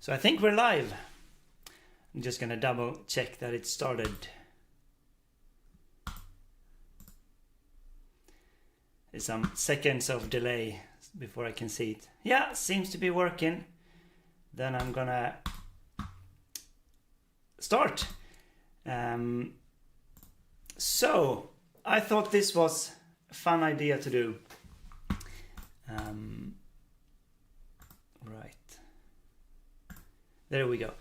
So I think we're live. I'm just gonna double check that it started. There's some seconds of delay before I can see it. Yeah, seems to be working. Then I'm gonna start. So I thought this was a fun idea to do. Right. There we go.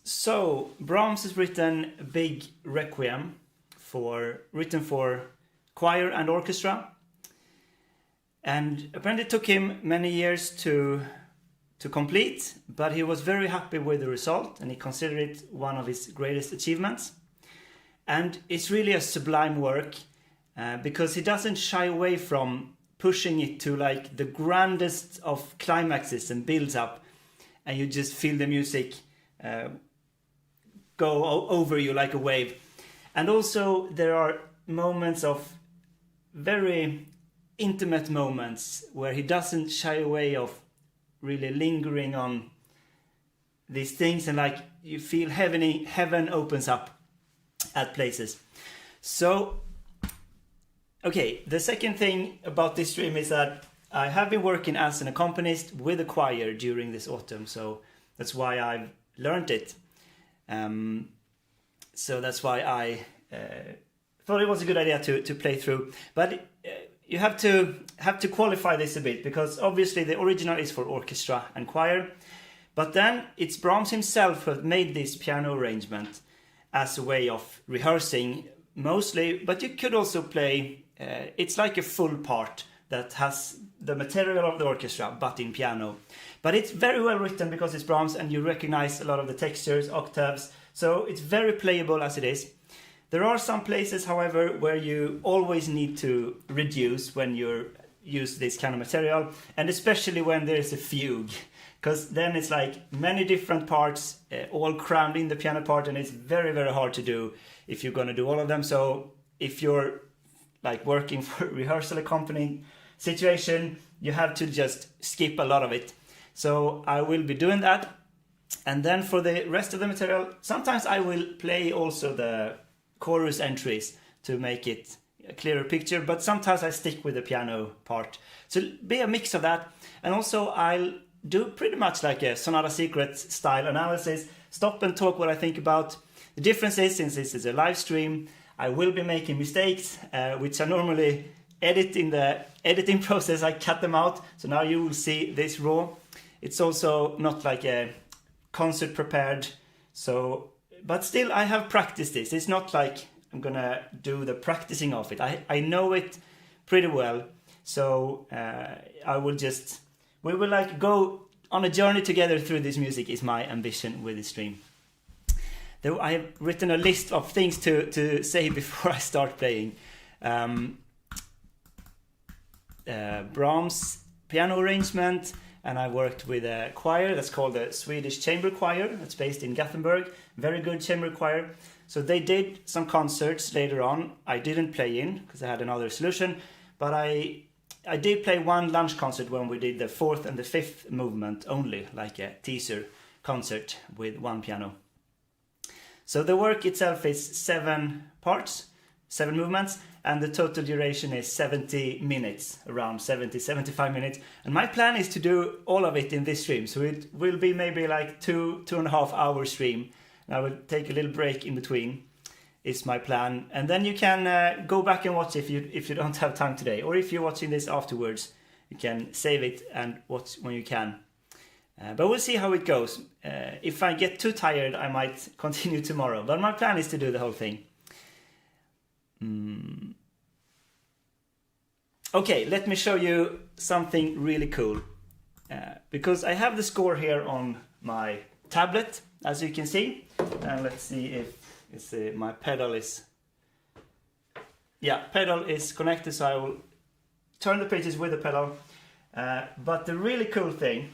So Brahms has written a big Requiem written for choir and orchestra, and apparently it took him many years to complete, but he was very happy with the result and he considered it one of his greatest achievements. And it's really a sublime work because he doesn't shy away from pushing it to like the grandest of climaxes and builds up, and you just feel the music go over you like a wave. And also there are moments of very intimate moments where he doesn't shy away of really lingering on these things, and like you feel heaven opens up at places. So okay, the second thing about this stream is that I have been working as an accompanist with a choir during this autumn, so that's why I've learned it. So that's why I thought it was a good idea to play through. But you have to qualify this a bit, because obviously the original is for orchestra and choir, but then it's Brahms himself who made this piano arrangement as a way of rehearsing mostly, but you could also play, it's like a full part that has the material of the orchestra but in piano. But it's very well written because it's Brahms and you recognize a lot of the textures, octaves, so it's very playable as it is. There are some places, however, where you always need to reduce when you use this kind of material, and especially when there's a fugue, because then it's like many different parts all crammed in the piano part, and it's very, very hard to do if you're going to do all of them. So if you're like working for rehearsal accompanying situation, you have to just skip a lot of it. So I will be doing that. And then for the rest of the material, sometimes I will play also the chorus entries to make it a clearer picture, but sometimes I stick with the piano part. So it'll be a mix of that. And also I'll do pretty much like a Sonata Secret style analysis, stop and talk what I think about. The difference is, since this is a live stream, I will be making mistakes, which I normally edit in the editing process. I cut them out, so now you will see this raw. It's also not like a concert prepared, so but still I have practiced this. It's not like I'm gonna do the practicing of it. I know it pretty well, so we will like go on a journey together through this music is my ambition with this stream. Though I have written a list of things to say before I start playing. Brahms piano arrangement, and I worked with a choir that's called the Swedish Chamber Choir. That's based in Gothenburg. Very good chamber choir. So they did some concerts later on. I didn't play in because I had another solution, but I did play one lunch concert when we did the fourth and the fifth movement only, like a teaser concert with one piano. So the work itself is 7 parts, 7 movements, and the total duration is 70 minutes, around 70-75 minutes. And my plan is to do all of it in this stream, so it will be maybe like 2.5 hour stream. And I will take a little break in between, is my plan. And then you can go back and watch if you don't have time today, or if you're watching this afterwards, you can save it and watch when you can. But we'll see how it goes. If I get too tired, I might continue tomorrow. But my plan is to do the whole thing. Okay, let me show you something really cool. Because I have the score here on my tablet, as you can see. And let's see if my pedal is... Yeah, pedal is connected, so I will turn the pages with the pedal. But the really cool thing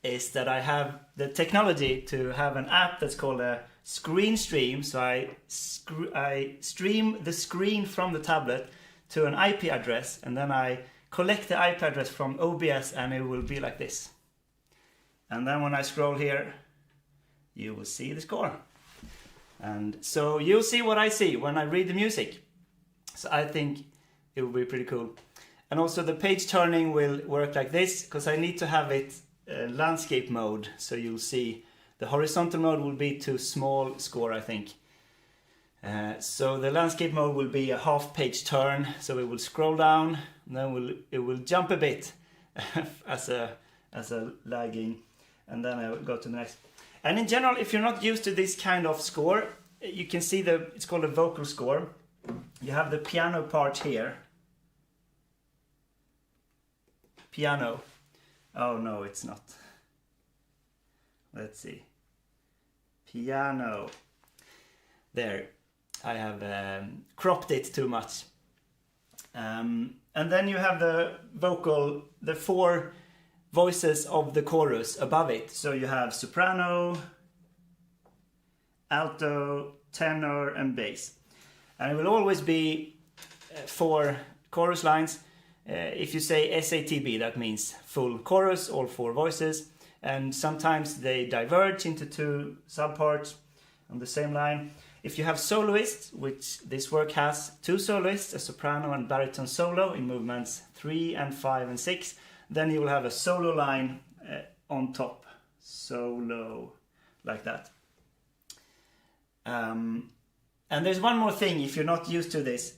is that I have the technology to have an app that's called a screen stream. So I stream the screen from the tablet to an IP address, and then I collect the IP address from OBS, and it will be like this. And then when I scroll here, you will see the score. And so you'll see what I see when I read the music. So I think it will be pretty cool. And also the page turning will work like this, because I need to have it landscape mode. So you'll see the horizontal mode will be too small score, I think. So the landscape mode will be a half page turn. So it will scroll down, and then it will jump a bit as a lagging. And then I will go to the next. And in general, if you're not used to this kind of score, you can see it's called a vocal score. You have the piano part here. Piano. Oh no, it's not. Let's see. Piano. There. I have cropped it too much. And then you have the vocal, the 4 voices of the chorus above it. So you have soprano, alto, tenor, and bass. And it will always be 4 chorus lines. If you say SATB, that means full chorus, all 4 voices. And sometimes they diverge into 2 subparts on the same line. If you have soloists, which this work has 2 soloists, a soprano and baritone solo in movements 3 and 5 and 6, then you will have a solo line on top. Solo, like that. And there's one more thing, if you're not used to this,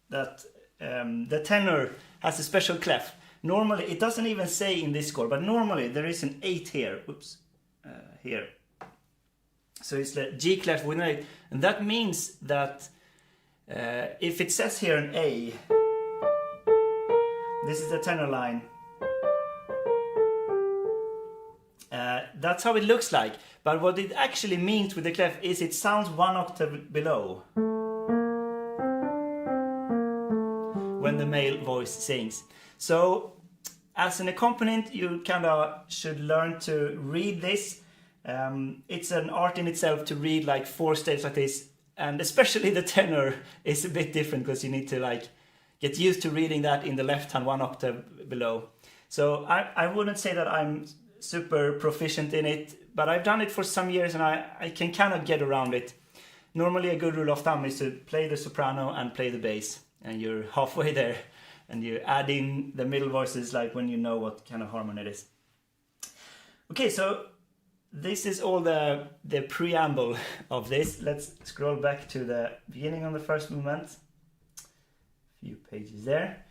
that the tenor has a special clef. Normally, it doesn't even say in this score, but normally there is an 8 here. Oops, here. So it's the G clef with an 8. And that means that if it says here an A, this is the tenor line. That's how it looks like. But what it actually means with the clef is it sounds 1 octave below when the male voice sings. So as an accompaniment, you kind of should learn to read this. It's an art in itself to read like 4 staves like this, and especially the tenor is a bit different because you need to like get used to reading that in the left hand 1 octave below. So I wouldn't say that I'm super proficient in it, but I've done it for some years and I can kind of get around it. Normally a good rule of thumb is to play the soprano and play the bass, and you're halfway there, and you add in the middle voices like when you know what kind of harmony it is. Okay, so this is all the preamble of this. Let's scroll back to the beginning on the first movement. A few pages there.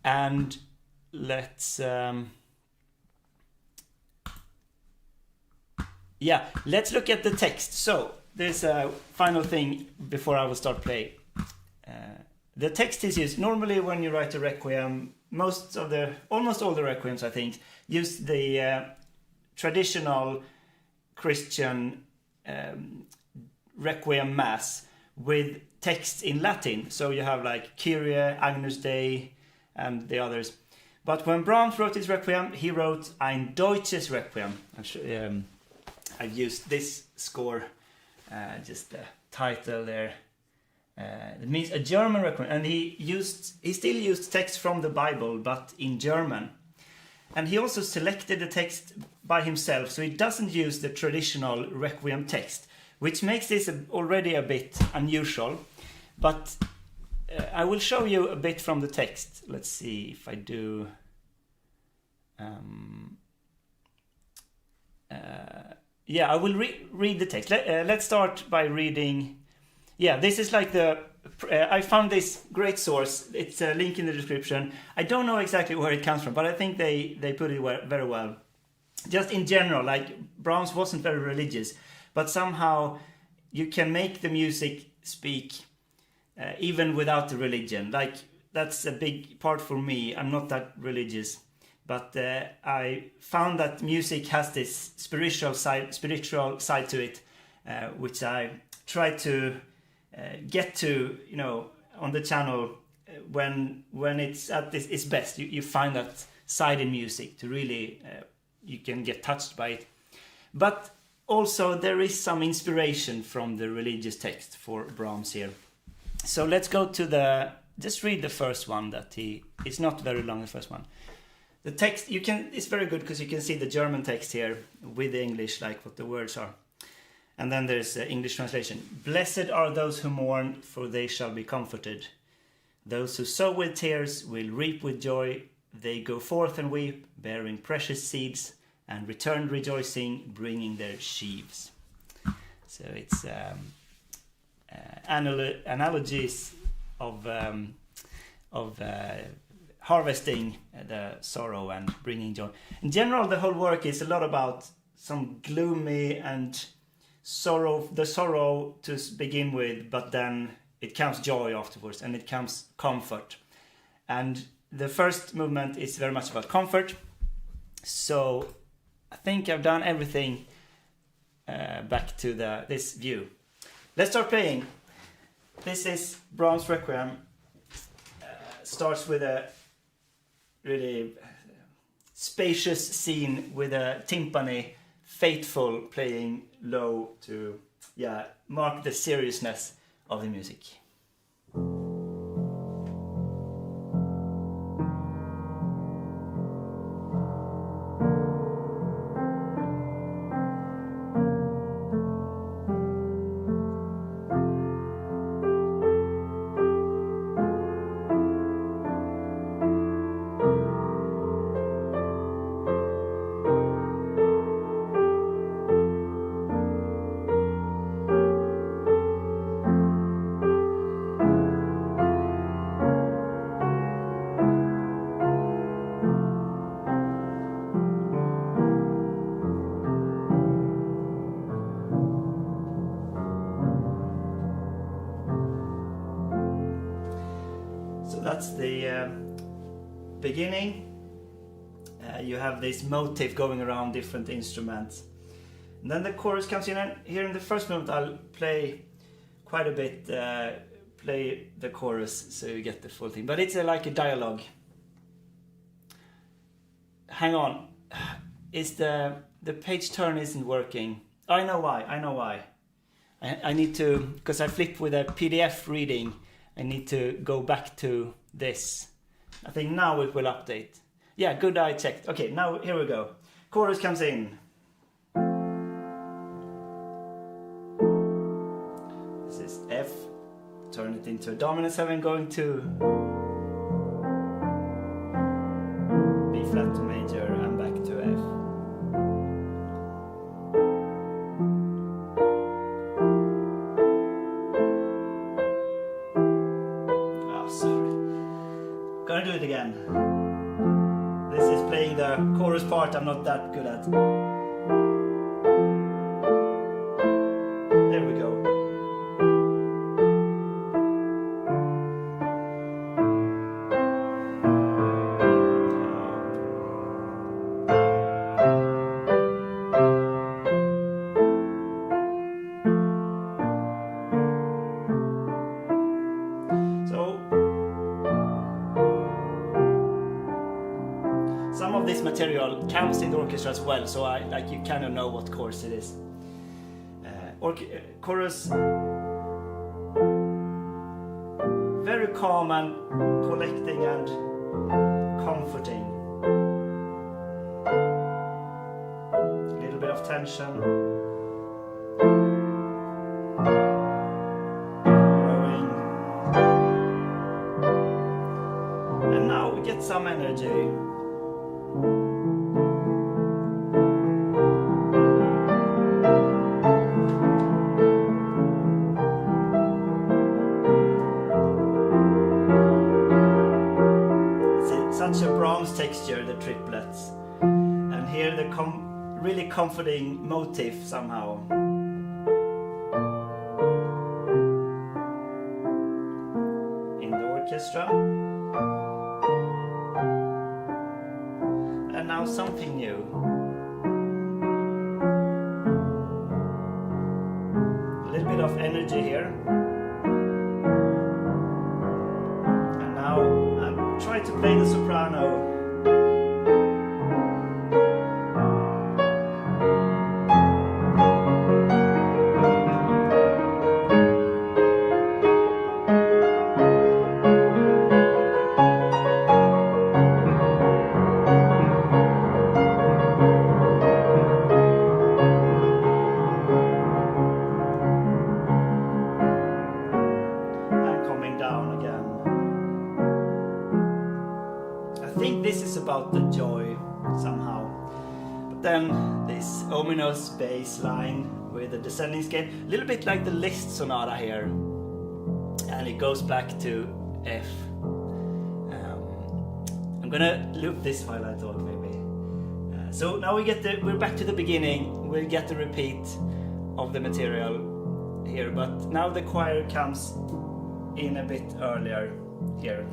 And let's let's look at the text. So there's a final thing before I will start playing. The text is used normally when you write a requiem. Almost all the requiems, I think, use the traditional Christian requiem mass with texts in Latin. So you have like Kyrie, Agnus Dei, and the others. But when Brahms wrote his requiem, he wrote Ein deutsches Requiem. I've used this score, just the title there. It means a German requiem, and he still used text from the Bible, but in German. And he also selected the text by himself, so he doesn't use the traditional requiem text, which makes this already a bit unusual. But I will show you a bit from the text. Let's see if I do. I will read the text. Let's start by reading. Yeah, this is like I found this great source. It's a link in the description. I don't know exactly where it comes from, but I think they put it very well. Just in general, like Brahms wasn't very religious, but somehow you can make the music speak even without the religion. Like that's a big part for me. I'm not that religious, but I found that music has this spiritual side to it, which I try to get to, on the channel when it's at its best. You find that side in music to really you can get touched by it. But also there is some inspiration from the religious text for Brahms here. So let's go to just read the first one it's not very long, the first one. The text, it's very good because you can see the German text here with the English, like what the words are. And then there's the English translation. Blessed are those who mourn, for they shall be comforted. Those who sow with tears will reap with joy. They go forth and weep, bearing precious seeds, and return rejoicing, bringing their sheaves. So it's analogies of harvesting the sorrow and bringing joy. In general, the whole work is a lot about some gloomy and the sorrow to begin with, but then it comes joy afterwards, and it comes comfort. And the first movement is very much about comfort. So I think I've done everything back to this view. Let's start playing. This is Brahms' Requiem. Starts with a really spacious scene with a timpani, faithful, playing low to mark the seriousness of the music. That's the beginning. You have this motif going around different instruments. And then the chorus comes in, and here in the first movement I'll play quite a bit, play the chorus so you get the full thing. But it's like a dialogue. Hang on. Is the page turn isn't working. I know why. I need to, because I flipped with a PDF reading, I need to go back to this. I think now it will update. Yeah, good, I checked. Okay, now here we go. Chorus comes in. This is F. Turn it into a dominant 7 going to B flat major and back to F. Gonna do it again. This is playing the chorus part I'm not that good at. There we go. Some of this material comes in the orchestra as well, so you kind of know what chorus it is. Chorus, very calm and collecting and comforting. A little bit of tension. Growing. And now we get some energy. Such a Brahms texture, the triplets, and here the really comforting motif somehow. In the orchestra. And now something new. A little bit of energy here. And now I'm trying to play the soprano. think this is about the joy somehow. But then this ominous bass line with a descending scale, a little bit like the Liszt Sonata here, and it goes back to F. I'm gonna loop this file, I thought maybe. So now we're back to the beginning. We'll get the repeat of the material here, but now the choir comes in a bit earlier here.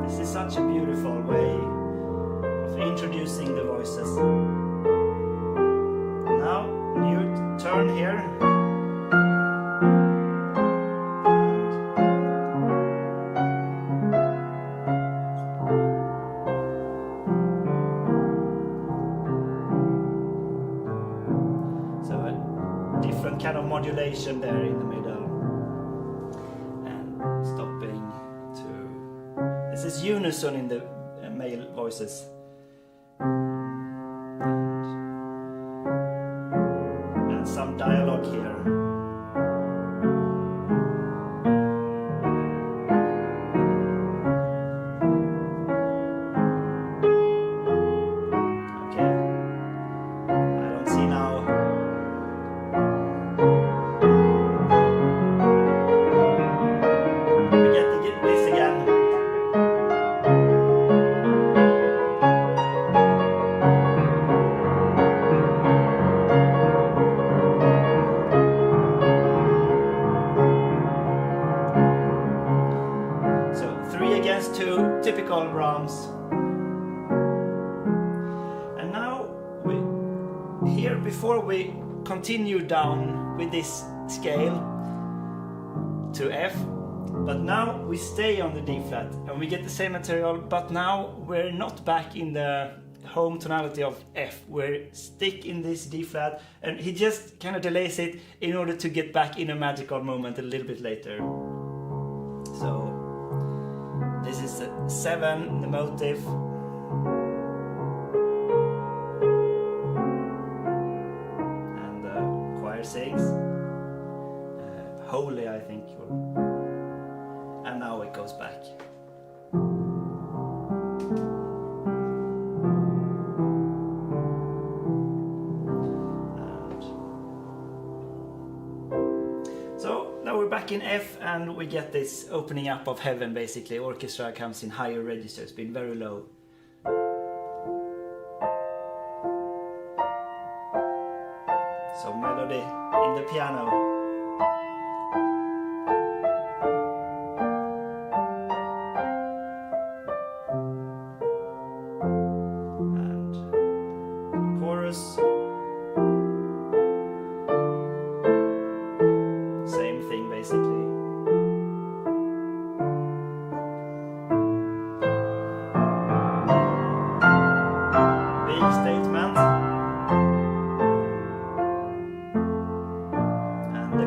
This is such a beautiful way of introducing the voices. Now, new turn here. Kind of modulation there in the middle, and stopping to, this is unison in the male voices, and some dialogue here. Okay, I don't see now. To typical Brahms. And now here, before we continue down with this scale to F, but now we stay on the D flat and we get the same material, but now we're not back in the home tonality of F. We're stick in this D flat, and he just kind of delays it in order to get back in a magical moment a little bit later. So this is a 7, the motive. And the choir sings. Holy, I think. And now it goes back. We're back in F, and we get this opening up of heaven basically. Orchestra comes in higher registers, been very low. So melody in the piano. And chorus.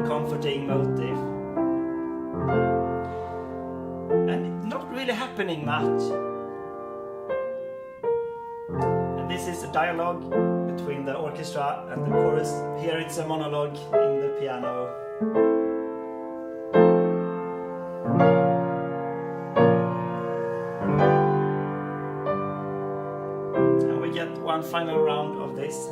Comforting motive, and not really happening much. And this is a dialogue between the orchestra and the chorus. Here it's a monologue in the piano. And we get one final round of this.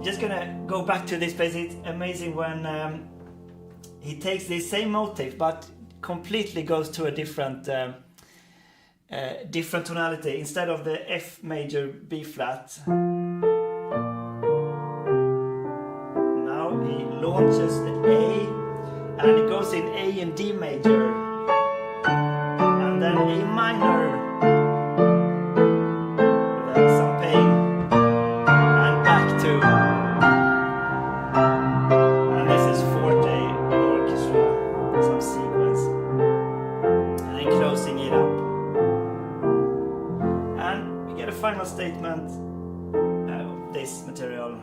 Just gonna go back to this place. It's amazing when he takes the same motive but completely goes to a different different tonality. Instead of the F major B flat, now he launches the A, and it goes in A and D major, and then A minor, then some pain, and back to, and this is forte orchestra, some sequence, and then closing it up. And we get a final statement of this material.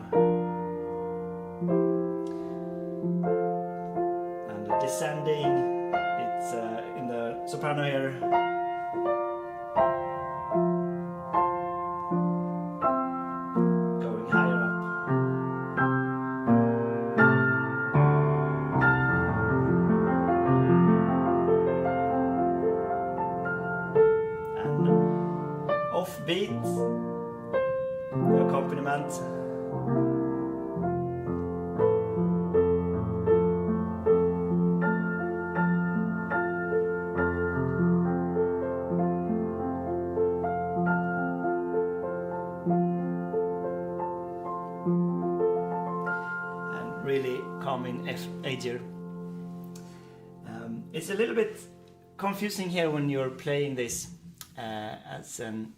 And the descending, it's in the soprano here. Going higher up. And offbeat, the accompaniment. And really calming F major. It's a little bit confusing here when you're playing this as an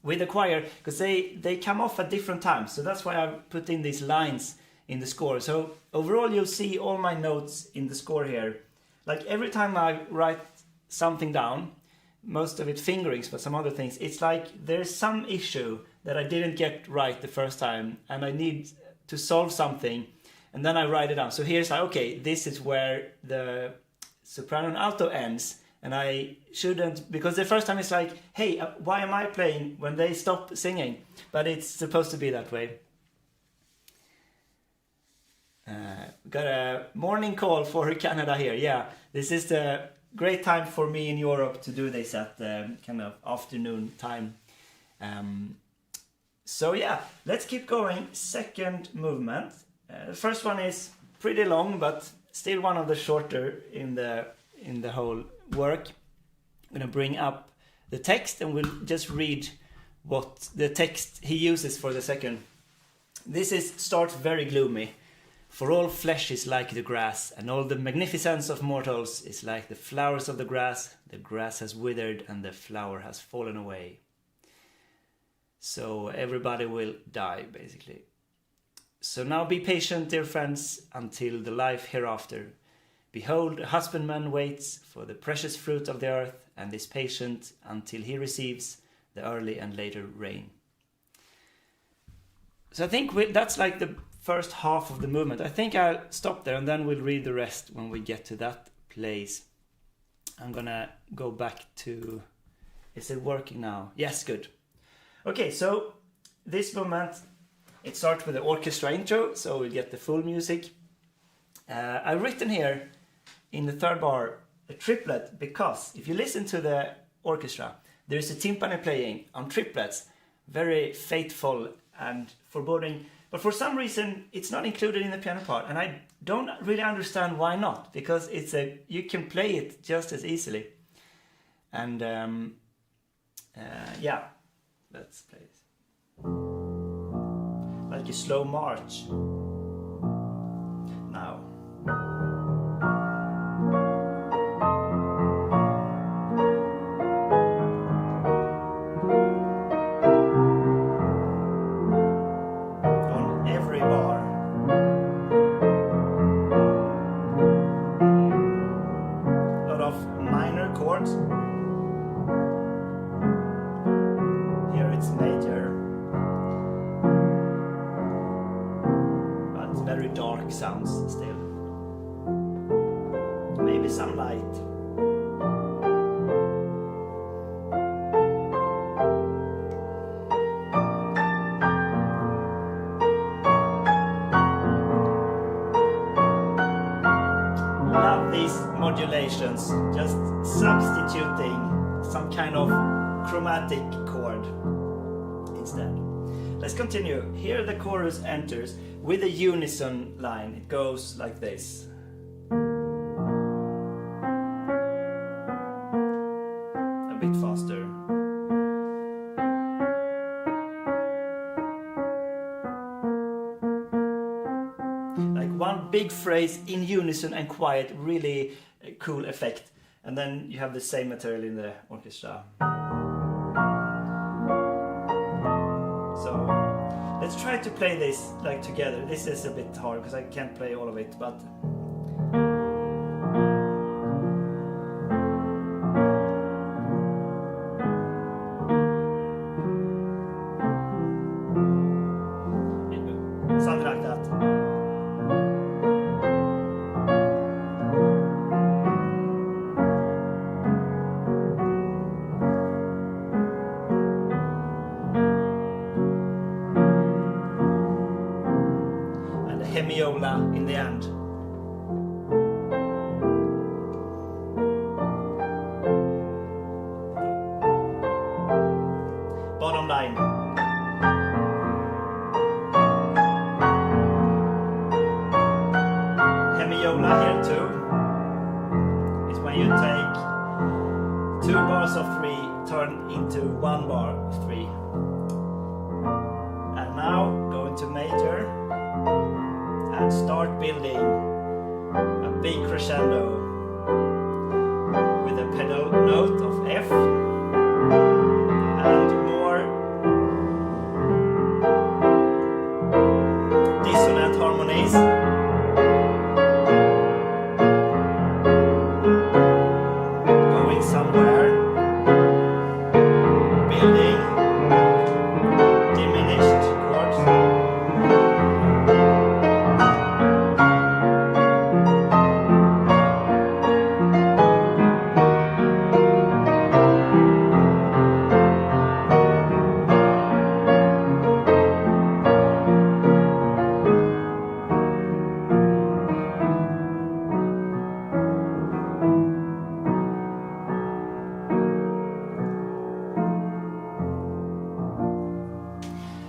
with the choir, because they come off at different times, so that's why I put in these lines in the score. So overall you'll see all my notes in the score here. Like every time I write something down, most of it fingerings but some other things, it's like there's some issue that I didn't get right the first time and I need to solve something, and then I write it down. So here's like, okay, this is where the soprano and alto ends, and I shouldn't, because the first time it's like, hey, why am I playing when they stop singing? But it's supposed to be that way. Got a morning call for Canada here. Yeah, this is the great time for me in Europe to do this at kind of afternoon time. So yeah, let's keep going. Second movement. The first one is pretty long, but still one of the shorter in the whole work. I'm going to bring up the text and we'll just read what the text he uses for the second. This starts very gloomy. For all flesh is like the grass, and all the magnificence of mortals is like the flowers of the grass. The grass has withered and the flower has fallen away. So everybody will die, basically. So now be patient, dear friends, until the life hereafter. Behold, a husbandman waits for the precious fruit of the earth, and is patient until he receives the early and later rain. So I think that's like the first half of the movement. I think I'll stop there and then we'll read the rest when we get to that place. I'm gonna go back to... Is it working now? Yes, good. Okay, so this movement, it starts with the orchestra intro, so we'll get the full music. I've written here in the third bar a triplet, because if you listen to the orchestra, there's a timpani playing on triplets, very fateful and foreboding, but for some reason it's not included in the piano part, and I don't really understand why not, because you can play it just as easily. And yeah, let's play it like a slow march now. Sounds still. Maybe some light. Love these modulations, just substituting some kind of chromatic chord instead. Let's continue. Here the chorus enters with a unison line. It goes like this. A bit one big phrase in unison and quiet, really cool effect. And then you have the same material in the orchestra. So let's try to play this like together. This is a bit hard because I can't play all of it, but something like that. And a hemiola in the end. Bottom line. Hemiola here too is when you take 2 bars of 3, turn into 1 bar of 3. And now go into major and start building a big crescendo with a pedal note of F and more dissonant harmonies. Somewhere, building diminished chords.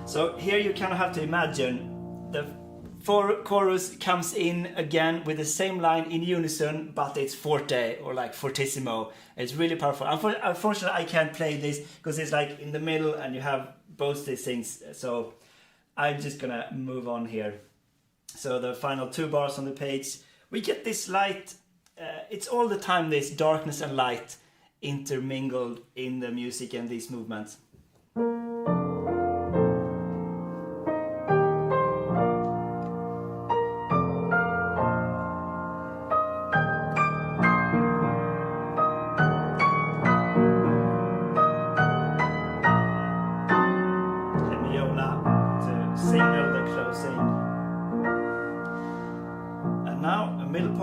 So here you kind of have to imagine the chorus comes in again with the same line in unison, but it's forte or like fortissimo. It's really powerful. Unfortunately, I can't play this because it's like in the middle and you have both these things. So I'm just gonna move on here. So the final 2 bars on the page, we get this light. It's all the time this darkness and light intermingled in the music and these movements.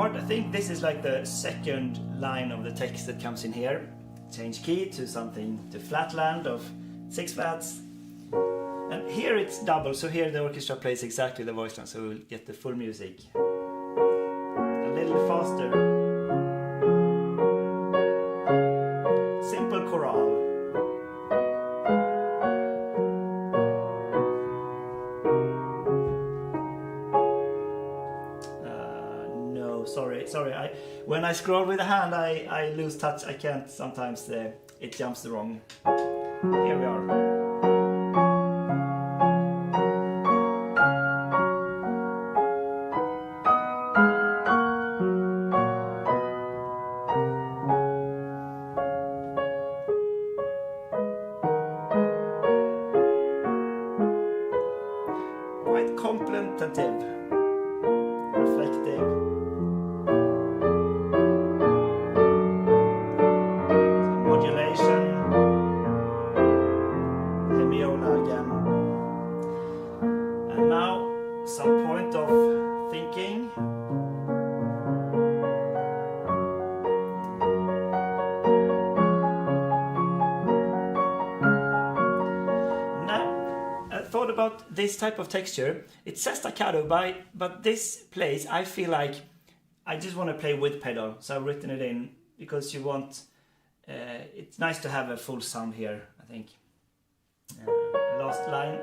I think this is like the second line of the text that comes in here. Change key to something, to flatland of 6 flats. And here it's double, so here the orchestra plays exactly the voice line, so we'll get the full music. A little faster. Simple chorale. Sorry, when I scroll with the hand I lose touch. I can't sometimes, it jumps the wrong. Here we are. Quite contemplative, reflective. Some point of thinking. Now, I thought about this type of texture. It says staccato, but this place, I feel like I just want to play with pedal. So I've written it in because you want, it's nice to have a full sound here, I think. Last line.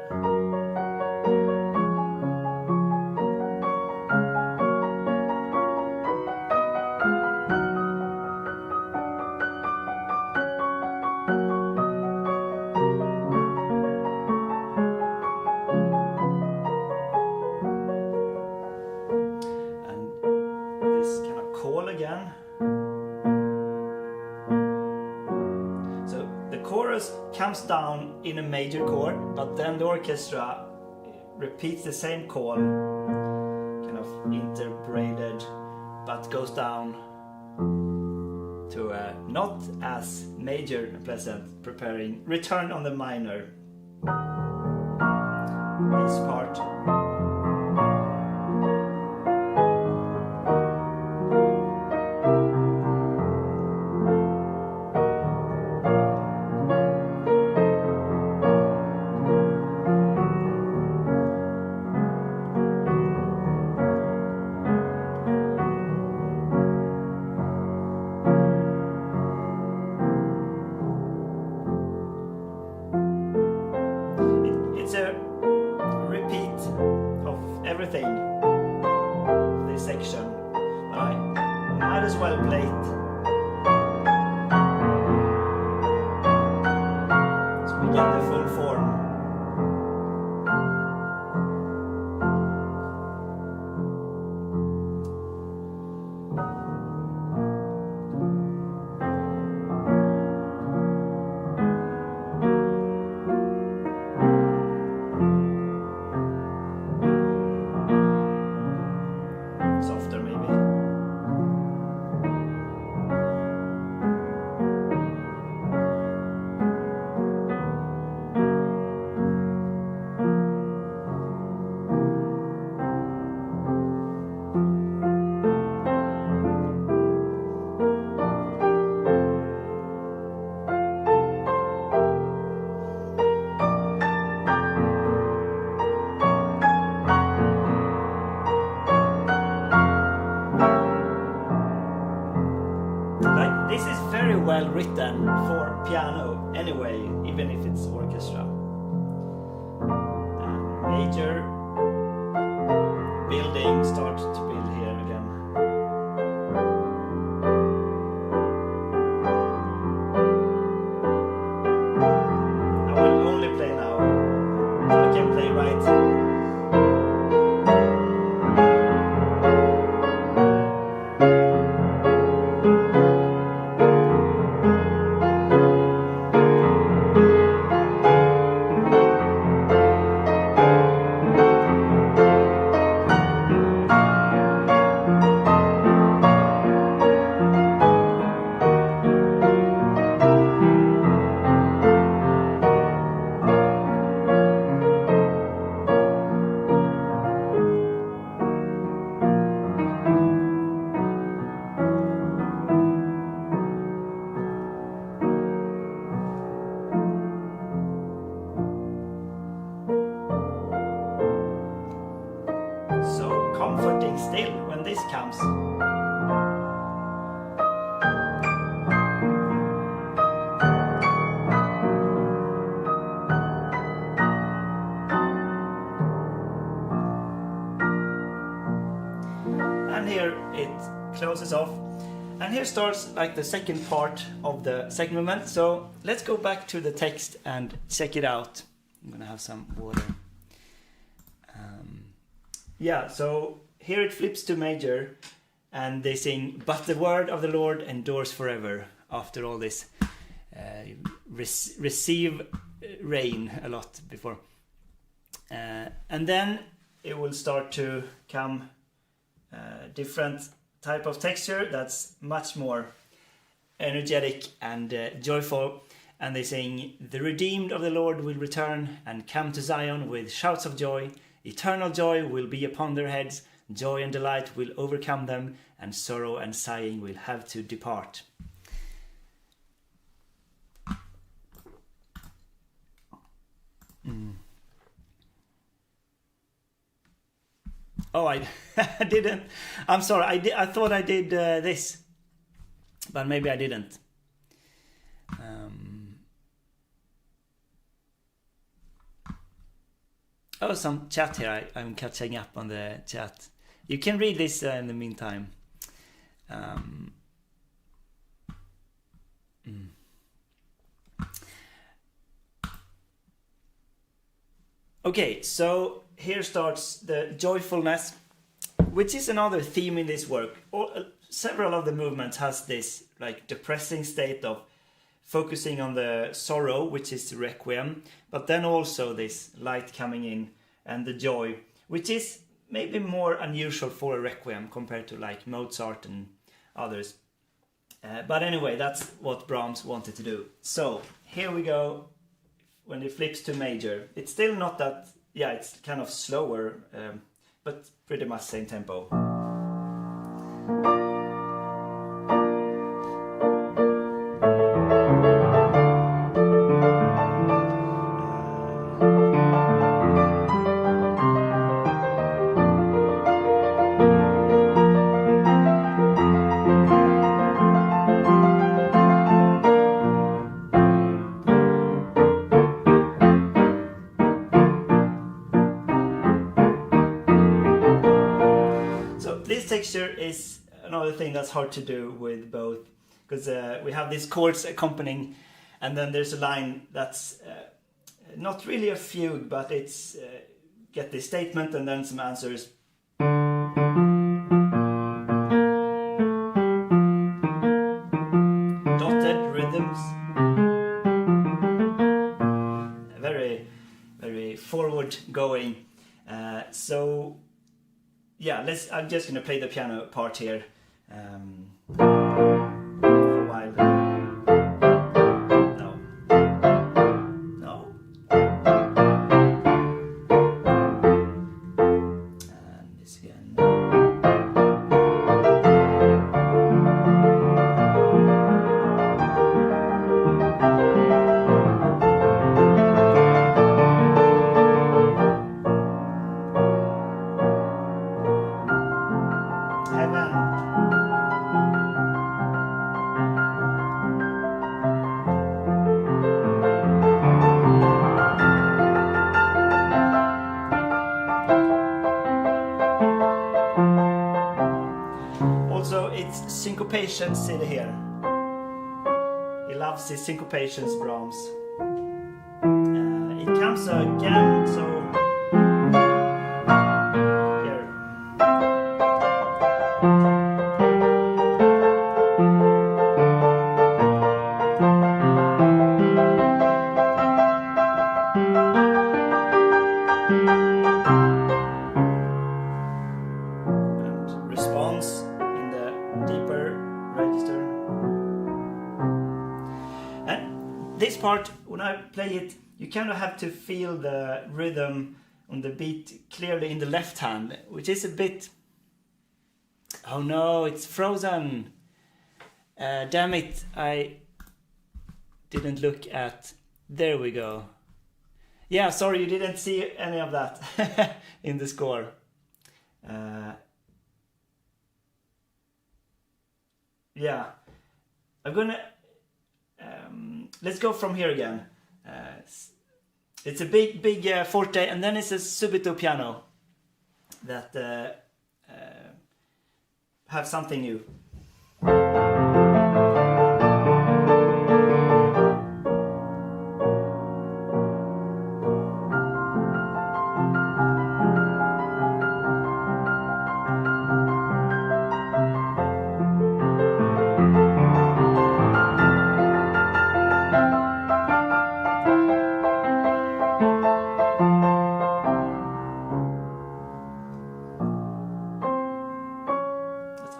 comes down in a major chord, but then the orchestra repeats the same chord, kind of interbraided, but goes down to a not as major and pleasant, preparing return on the minor. This part. It's a repeat of everything, this section. I might as well play it. So we get the full form. Softer maybe. This is very well written for piano anyway, even if it's orchestra. Major building starts to build here again. I will only play now, so I can play right. So comforting still when this comes. And here it closes off. And here starts like the second part of the second movement. So let's go back to the text and check it out. I'm gonna have some water. Yeah, so here it flips to major and they sing, but the word of the Lord endures forever, after all this receive rain a lot before. And then it will start to come different type of texture that's much more energetic and joyful. And they sing, the redeemed of the Lord will return and come to Zion with shouts of joy. Eternal joy will be upon their heads, joy and delight will overcome them, and sorrow and sighing will have to depart. Oh, I didn't. I'm sorry. I thought I did this, but maybe I didn't. Oh, some chat here. I'm catching up on the chat. You can read this in the meantime. Okay, so here starts the joyfulness, which is another theme in this work. Several of the movements has this like depressing state of focusing on the sorrow, which is the Requiem, but then also this light coming in and the joy, which is maybe more unusual for a Requiem compared to like Mozart and others. But anyway, that's what Brahms wanted to do. So here we go. When it flips to major, it's still not that, yeah, it's kind of slower, but pretty much same tempo. Texture is another thing that's hard to do with both, because we have these chords accompanying, and then there's a line that's not really a fugue, but it's get this statement and then some answers. Dotted rhythms, very, very forward going. So yeah, I'm just going to play the piano part here for a while. No. No. And this again. Syncopations in here. He loves his syncopations, Brahms. It comes again, so here. And response in the deeper register. And this part, when I play it, you kind of have to feel the rhythm on the beat clearly in the left hand, which is a bit... Oh no, it's frozen! Damn it, I didn't look at... There we go. Yeah, sorry, you didn't see any of that in the score. Yeah, I'm gonna... let's go from here again. It's a big forte, and then it's a subito piano that have something new.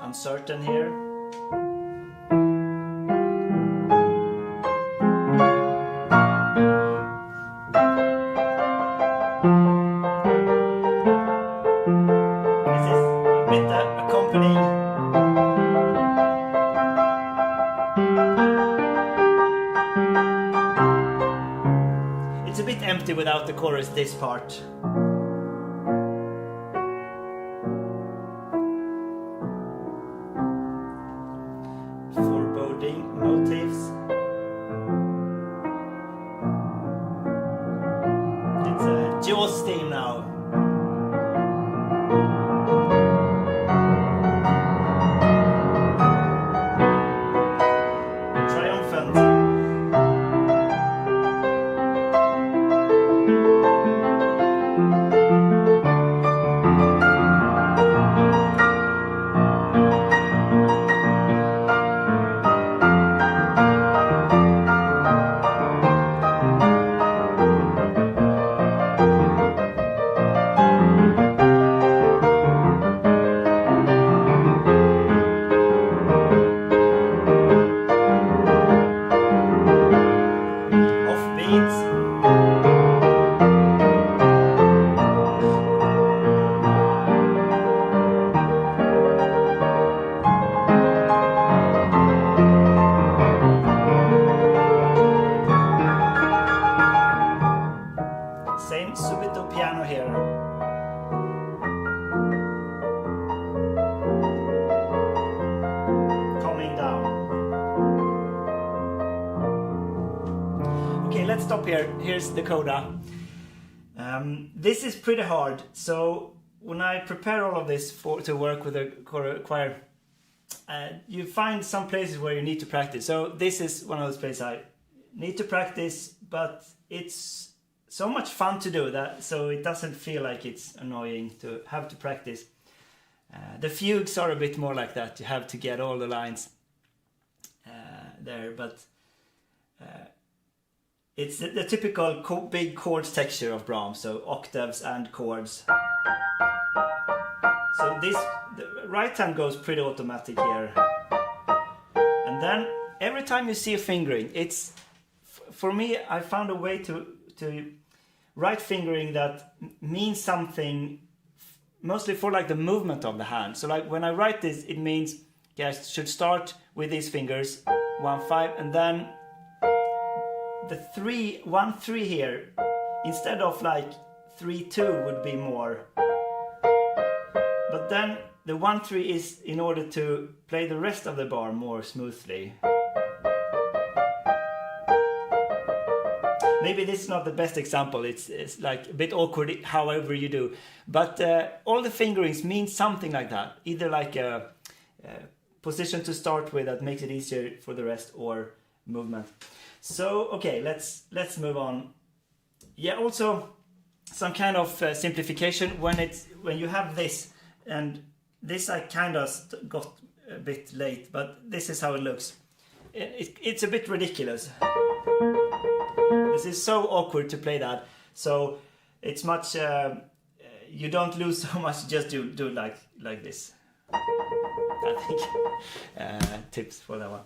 Uncertain here. This is a bit accompanying. It's a bit empty without the chorus, this part. Motives. It's a Jaws theme now. Triumphant. Same subito piano here. Coming down. Okay, let's stop here. Here's the coda. This is pretty hard, so when I prepare all of this to work with a choir, you find some places where you need to practice. So this is one of those places I need to practice, but it's so much fun to do that, so it doesn't feel like it's annoying to have to practice. The fugues are a bit more like that. You have to get all the lines there, but it's the typical big chords texture of Brahms, so octaves and chords. So the right hand goes pretty automatic here. And then every time you see a fingering, it's, for me, I found a way to write fingering that means something, mostly for like the movement of the hand. So like when I write this, it means, okay, I should start with these fingers, 1, 5, and then the 3, 1, 3 here, instead of like 3, 2 would be more. But then the 1, 3 is in order to play the rest of the bar more smoothly. Maybe this is not the best example, it's like a bit awkward however you do. But all the fingerings mean something like that. Either like a position to start with that makes it easier for the rest, or movement. So okay, let's move on. Yeah, also some kind of simplification when you have this, and this I kind of got a bit late, but this is how it looks. It's a bit ridiculous. This is so awkward to play that, so it's much you don't lose so much, just do like this. I think tips for that one.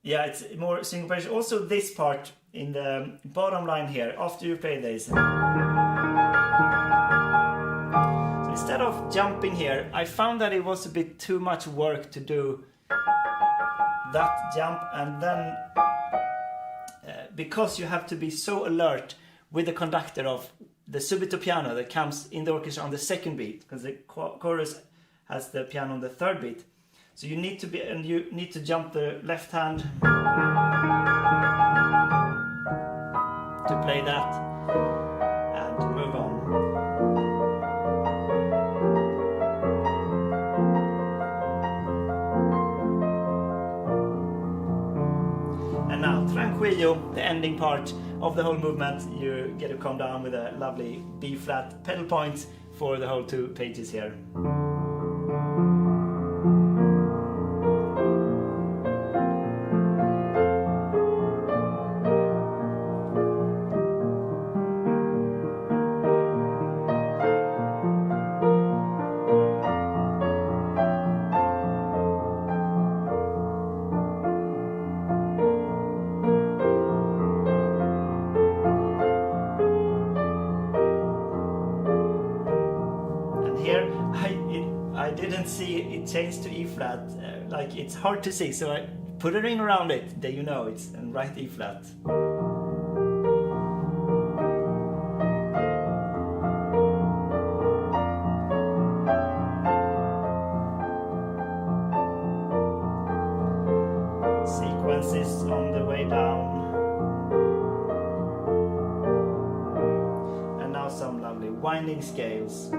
Yeah, it's more syncopation. Also this part in the bottom line here, after you play this, so instead of jumping here, I found that it was a bit too much work to do that jump, and then because you have to be so alert with the conductor of the subito piano that comes in the orchestra on the second beat, because the chorus has the piano on the third beat. So you need to be, and you need to jump the left hand to play that and move on. And now Tranquillo, the ending part of the whole movement, you get to come down with a lovely B flat pedal point for the whole 2 pages here. I didn't see it change to E flat, like it's hard to see, so I put a ring around it, there you know it's, and write E flat. Sequences on the way down. And now some lovely winding scales.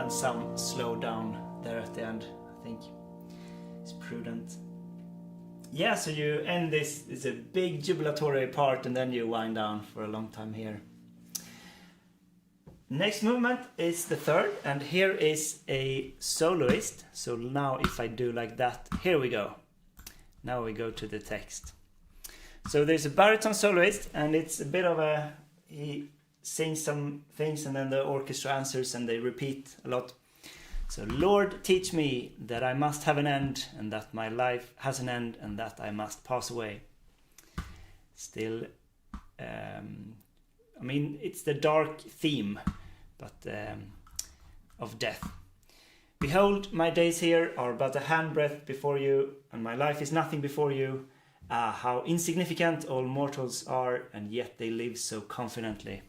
Some slow down there at the end, I think it's prudent. Yeah, so you end this is a big jubilatory part, and then you wind down for a long time here. Next movement is the third, and here is a soloist. So now if I do like that, here we go. Now we go to the text. So there's a baritone soloist, and it's a bit of a... He sings some things and then the orchestra answers and they repeat a lot. So, Lord, teach me that I must have an end, and that my life has an end, and that I must pass away. Still, I mean, it's the dark theme, but of death. Behold, my days here are but a handbreadth before you, and my life is nothing before you. Ah, how insignificant all mortals are, and yet they live so confidently.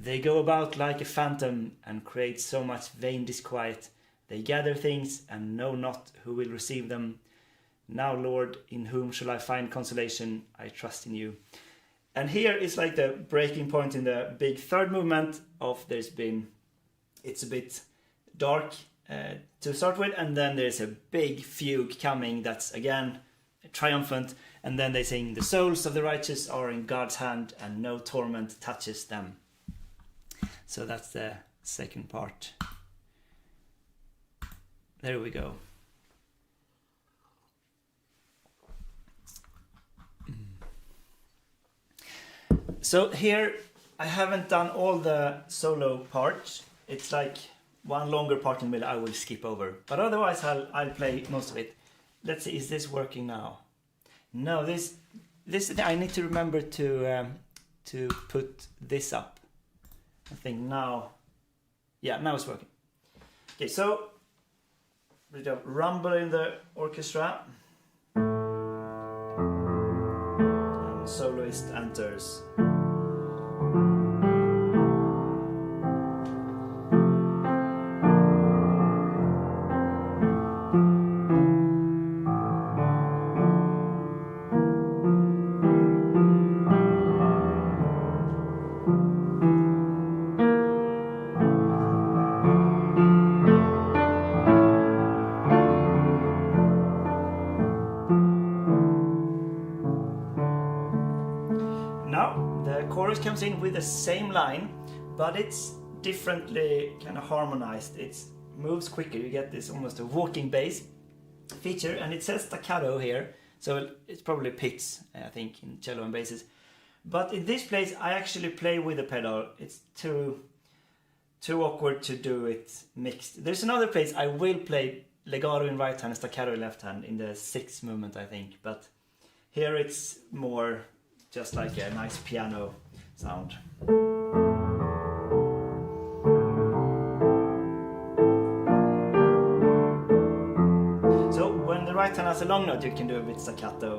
They go about like a phantom and create so much vain disquiet. They gather things and know not who will receive them. Now, Lord, in whom shall I find consolation? I trust in you. And here is like the breaking point in the big third movement of it's a bit dark to start with, and then there's a big fugue coming that's again triumphant, and then they sing, the souls of the righteous are in God's hand and no torment touches them. So that's the second part. There we go. So here I haven't done all the solo parts. It's like one longer part in the middle I will skip over. But otherwise I'll play most of it. Let's see, is this working now? No, this I need to remember to put this up. I think now, yeah, now it's working. Okay, so we have rumble in the orchestra, and soloist enters. Comes in with the same line, but it's differently kind of harmonized. It moves quicker. You get this almost a walking bass feature, and it says staccato here, so it's probably picks, I think, in cello and basses. But in this place, I actually play with the pedal. It's too awkward to do it mixed. There's another place I will play legato in right hand and staccato in left hand in the sixth movement, I think. But here it's more just like a nice piano sound. So when the right hand has a long note, you can do a bit staccato.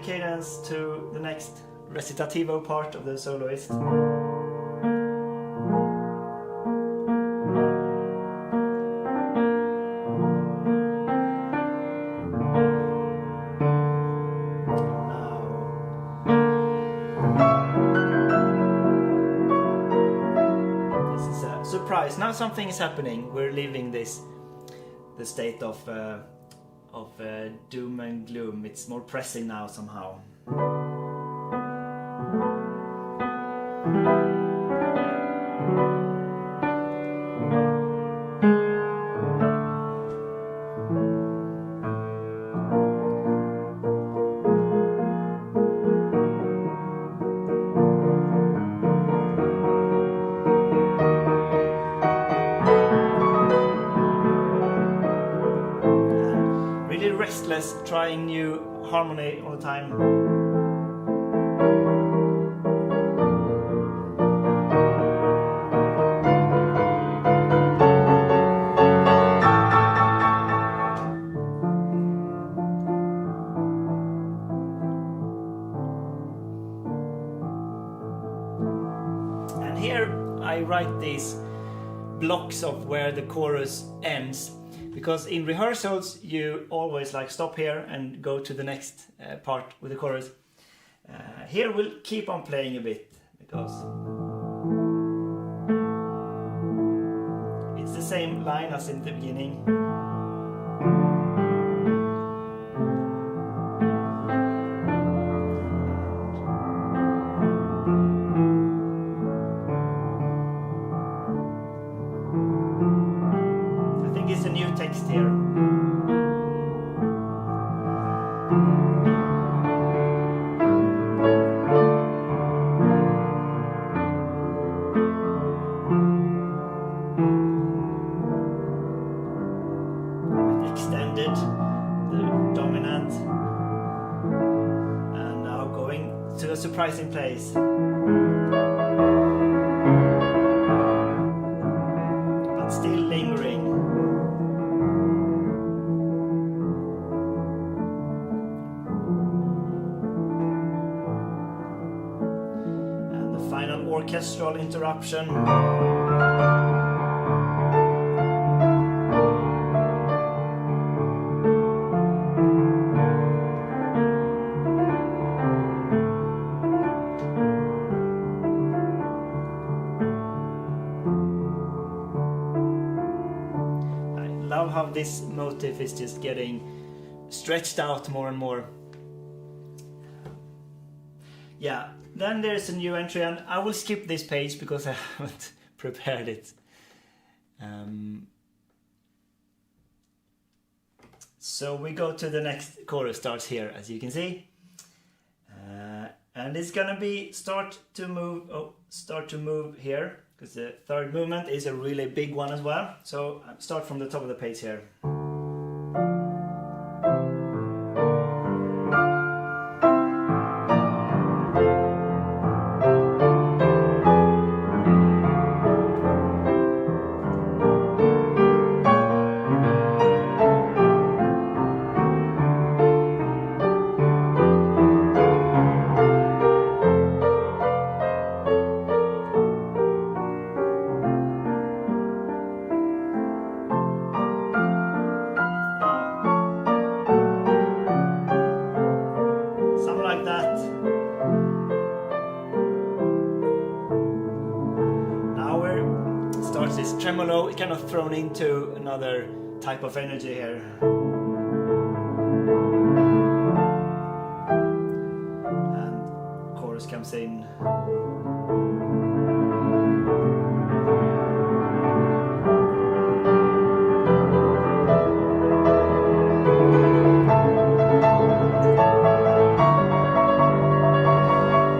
Cadence to the next recitativo part of the soloist. This is a surprise. Now something is happening. We're leaving the state of doom and gloom. It's more pressing now somehow. Restless, trying new harmony all the time. And here I write these blocks of where the chorus ends. Because in rehearsals you always like stop here and go to the next part with the chorus. Here we'll keep on playing a bit because it's the same line as in the beginning. I think it's a new text here. Extended the dominant, and now going to a surprising place. But still lingering. And the final orchestral interruption. Love how this motif is just getting stretched out more and more. Yeah, then there's a new entry, and I will skip this page because I haven't prepared it. So we go to the next chorus, starts here, as you can see, and it's gonna be start to move here. Because the third movement is a really big one as well. So start from the top of the page here. This tremolo is kind of thrown into another type of energy here. And chorus comes in.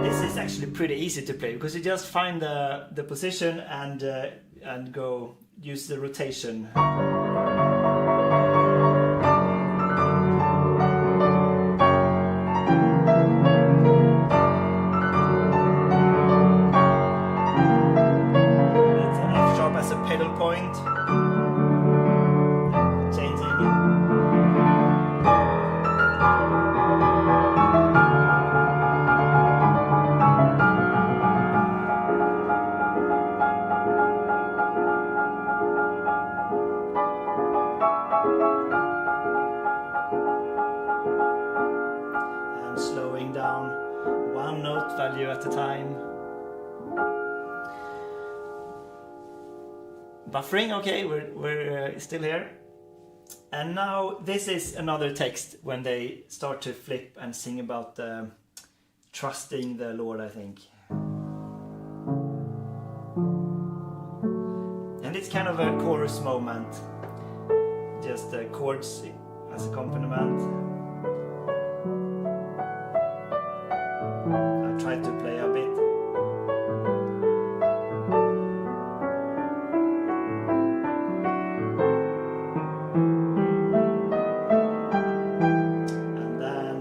This is actually pretty easy to play because you just find the position and go use the rotation. That's an F sharp as a pedal point. Changing. Slowing down one note value at a time. Buffering, okay, we're still here. And now this is another text when they start to flip and sing about trusting the Lord, I think. And it's kind of a chorus moment, just chords as accompaniment. I tried to play a bit. And then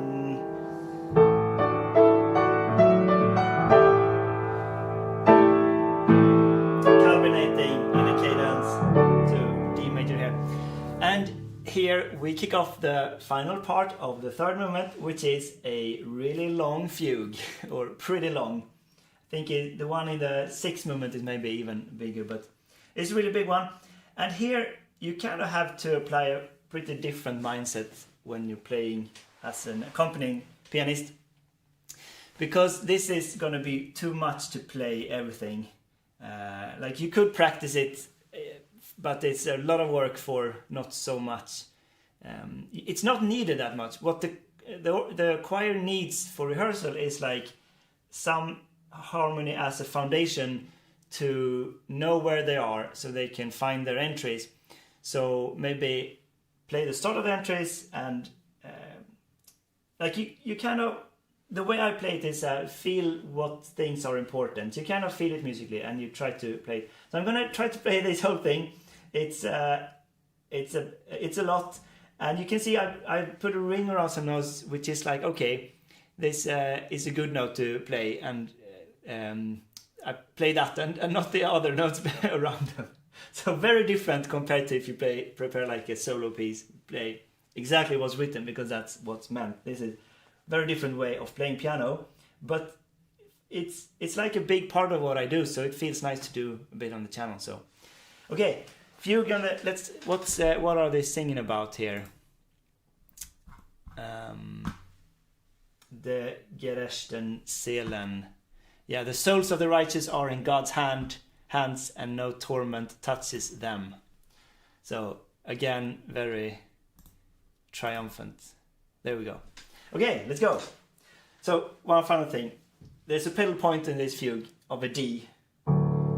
culminating in a cadence to D major here. And here we kick off the final part of the third movement, which is a really long fugue, or pretty long. I think the one in the sixth movement is maybe even bigger, but it's a really big one. And here you kind of have to apply a pretty different mindset when you're playing as an accompanying pianist. because this is gonna be too much to play everything. Like you could practice it, but it's a lot of work for not so much. It's not needed that much. What the choir needs for rehearsal is like some harmony as a foundation to know where they are, so they can find their entries. So maybe play the start of the entries, and like you kind of, the way I play it is feel what things are important. You kind of feel it musically, and you try to play it. So I'm gonna try to play this whole thing. It's a lot, and you can see I put a ring around some notes, which is like, okay, this is a good note to play, and I play that and not the other notes around them. So very different compared to if you prepare like a solo piece, play exactly what's written, because that's what's meant. This is very different way of playing piano, but it's like a big part of what I do, so it feels nice to do a bit on the channel. So okay, what are they singing about here? The gerechten Seelen. Yeah, the souls of the righteous are in God's hands, and no torment touches them. So again, very triumphant. There we go. Okay, let's go. So one final thing. There's a pedal point in this fugue of a D.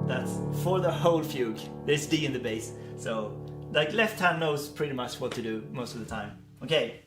That's for the whole fugue. There's D in the bass. So like left hand knows pretty much what to do most of the time. Okay.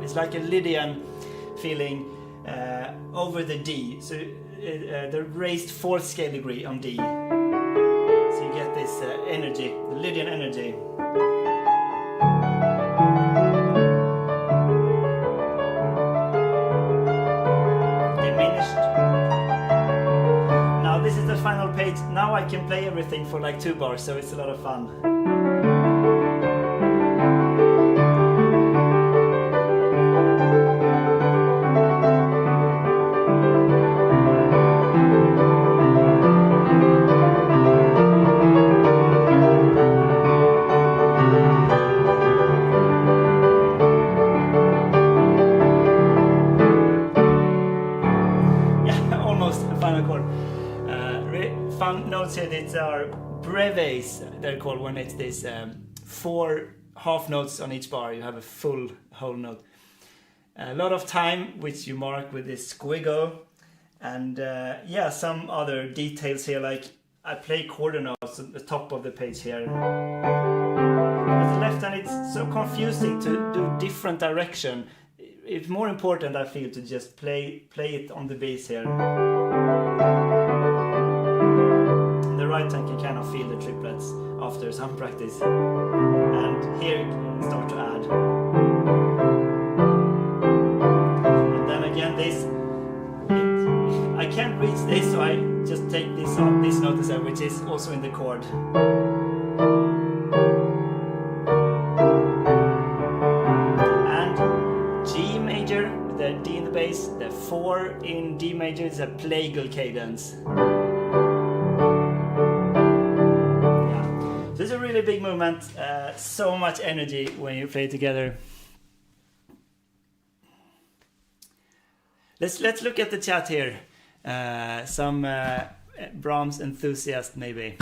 It's like a Lydian feeling over the D. So the raised fourth scale degree on D. So you get this energy, the Lydian energy. Diminished. Now this is the final page. Now I can play everything for like 2 bars, so it's a lot of fun. Fun notes here, these are breves, they're called, when it's this 4 half notes on each bar. You have a full whole note. A lot of time, which you mark with this squiggle, and yeah, some other details here, like I play quarter notes at the top of the page here. With the left hand, it's so confusing to do different direction. It's more important, I feel, to just play it on the bass here. The right hand can kind of feel the triplets after some practice, and here you can start to add. And then again, I can't reach this, so I just take this note, which is also in the chord. And G major, the D in the bass, the 4 in D major. major is a plagal cadence. Yeah. So it's a really big movement, so much energy when you play together. Let's look at the chat here. Some Brahms enthusiast maybe.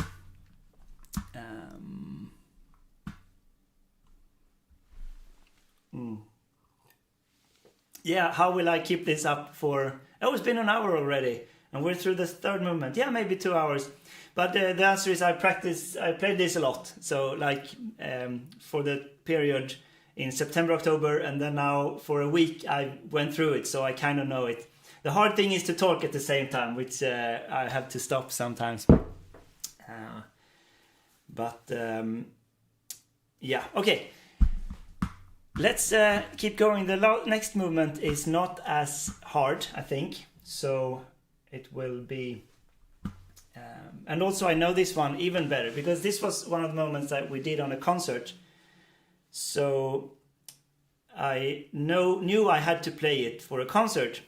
Yeah, how will I keep this up for... Oh, it's been an hour already, and we're through the third movement. Yeah, maybe 2 hours. But the answer is I played this a lot. So like for the period in September, October, and then now for a week I went through it, so I kind of know it. The hard thing is to talk at the same time, which I have to stop sometimes. Yeah, okay. Let's keep going. The next movement is not as hard, I think. So it will be... and also I know this one even better, because this was one of the moments that we did on a concert. So I knew I had to play it for a concert.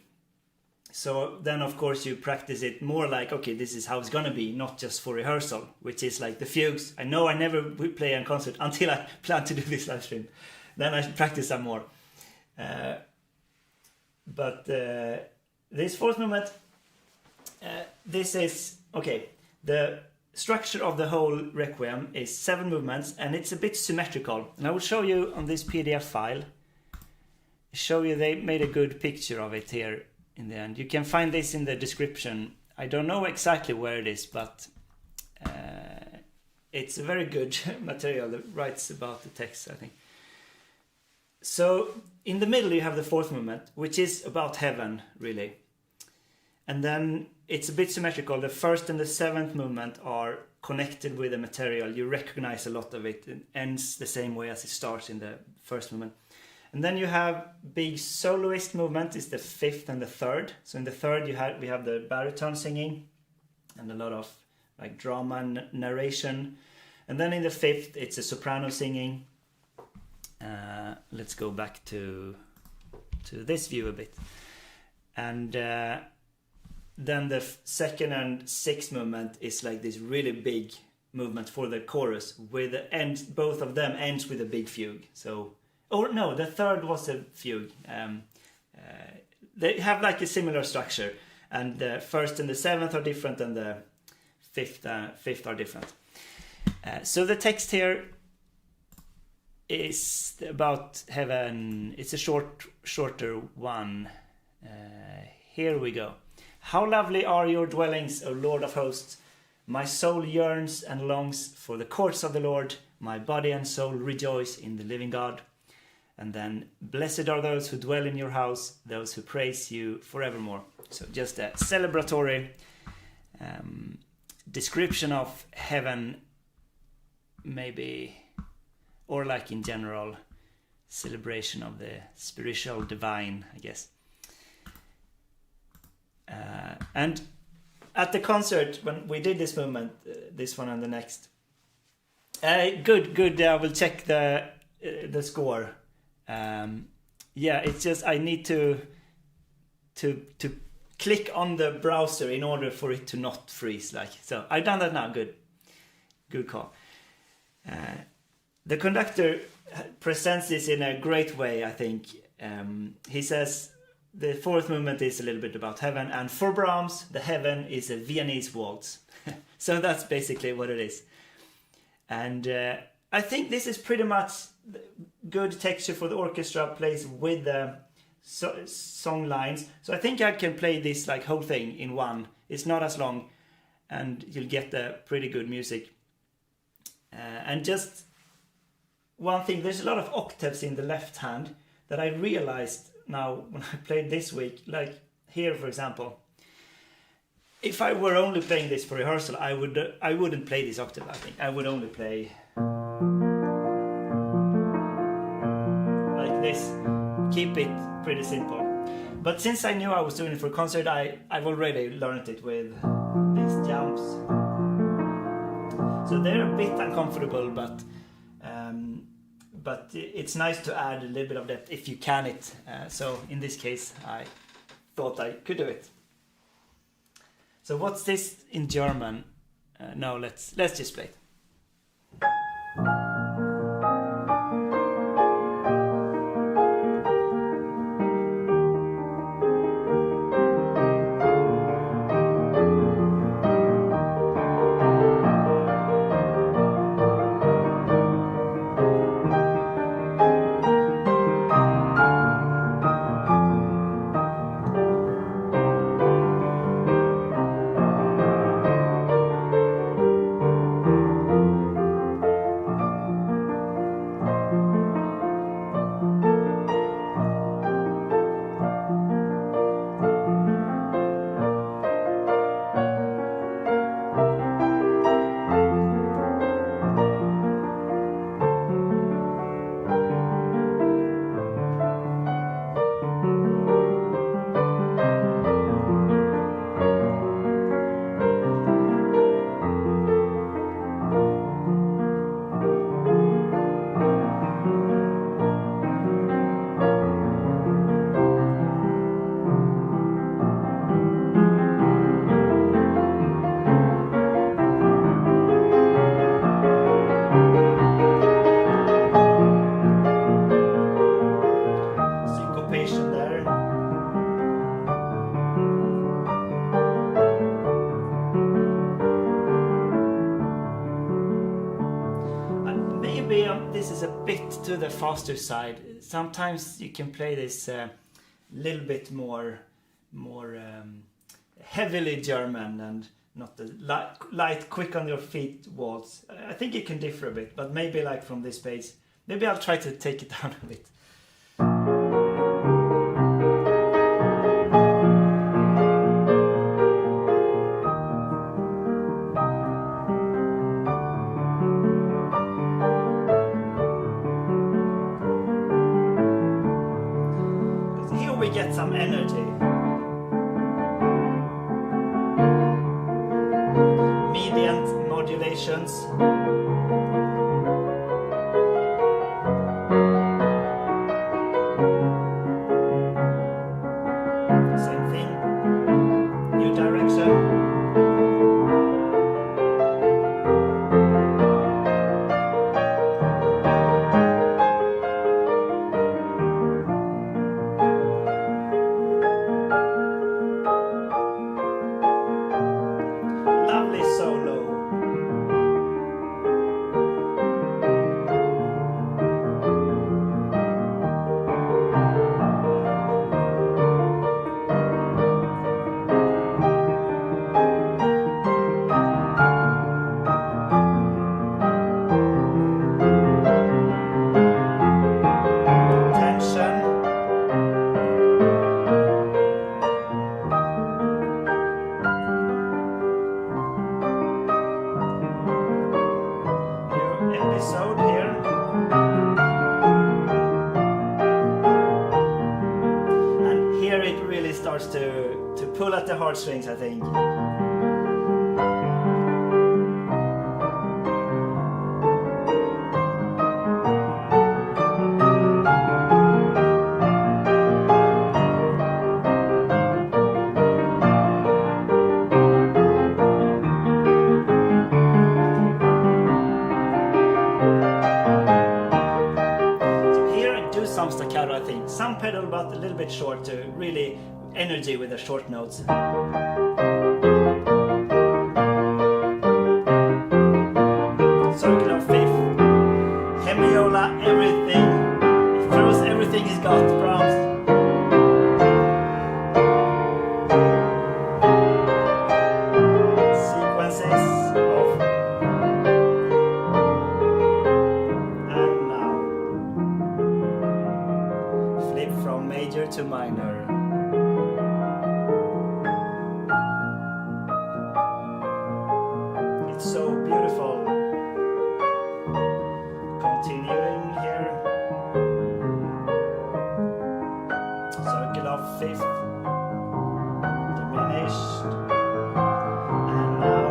So then of course you practice it more like, okay, this is how it's gonna be, not just for rehearsal, which is like the fugues. I know I never would play a concert until I plan to do this live stream. Then I should practice some more. But this fourth movement, this is, okay, the structure of the whole Requiem is 7 movements, and it's a bit symmetrical. And I will show you on this PDF file, they made a good picture of it here in the end. You can find this in the description. I don't know exactly where it is, but it's a very good material that writes about the text, I think. So in the middle you have the fourth movement, which is about heaven, really. And then it's a bit symmetrical. The first and the seventh movement are connected with the material. You recognize a lot of it. It ends the same way as it starts in the first movement. And then you have big soloist movement, is the fifth and the third. So in the third we have the baritone singing and a lot of like drama and narration. And then in the fifth it's a soprano singing. Let's go back to this view a bit. And then the second and sixth movement is like this really big movement for the chorus, with the end, both of them ends with a big fugue. So, or no, the third was a fugue. They have like a similar structure, and the first and the seventh are different, and the fifth are different. So the text here is about heaven. It's a shorter one. Here we go. How lovely are your dwellings, O Lord of hosts. My soul yearns and longs for the courts of the Lord. My body and soul rejoice in the living God. And then, blessed are those who dwell in your house, those who praise you forevermore. So just a celebratory description of heaven, maybe, or like in general, celebration of the spiritual divine, I guess. And at the concert, when we did this movement, this one and the next, good. I will check the score. Yeah, it's just I need to click on the browser in order for it to not freeze. Like so, I've done that now. Good call. The conductor presents this in a great way, I think. He says the fourth movement is a little bit about heaven, and for Brahms, the heaven is a Viennese waltz. So that's basically what it is. And I think this is pretty much good texture for the orchestra, plays with the song lines. So I think I can play this like whole thing in one. It's not as long, and you'll get the pretty good music. And just one thing, there's a lot of octaves in the left hand that I realized now when I played this week, like here for example. If I were only playing this for rehearsal, I wouldn't play this octave, I think. I would only play like this. Keep it pretty simple. But since I knew I was doing it for a concert, I've already learned it with these jumps. So they're a bit uncomfortable, but it's nice to add a little bit of depth if you can it. So in this case, I thought I could do it. So what's this in German? No, let's just play it. This is a bit to the faster side. Sometimes you can play this little bit more heavily German and not the light, quick on your feet waltz. I think it can differ a bit, but maybe like from this bass, maybe I'll try to take it down a bit. We get some energy. Median modulations. Same thing. New direction. Starts to pull at the heartstrings, I think. So here I do some staccato, I think. Some pedal, but a little bit short to really energy with the short notes. Circle of fifth, hemiola, everything. He throws everything he's got, Brahms. Sequences of. And now flip from major to minor. So beautiful. Continuing here. Circle of fifth. Diminished. And now.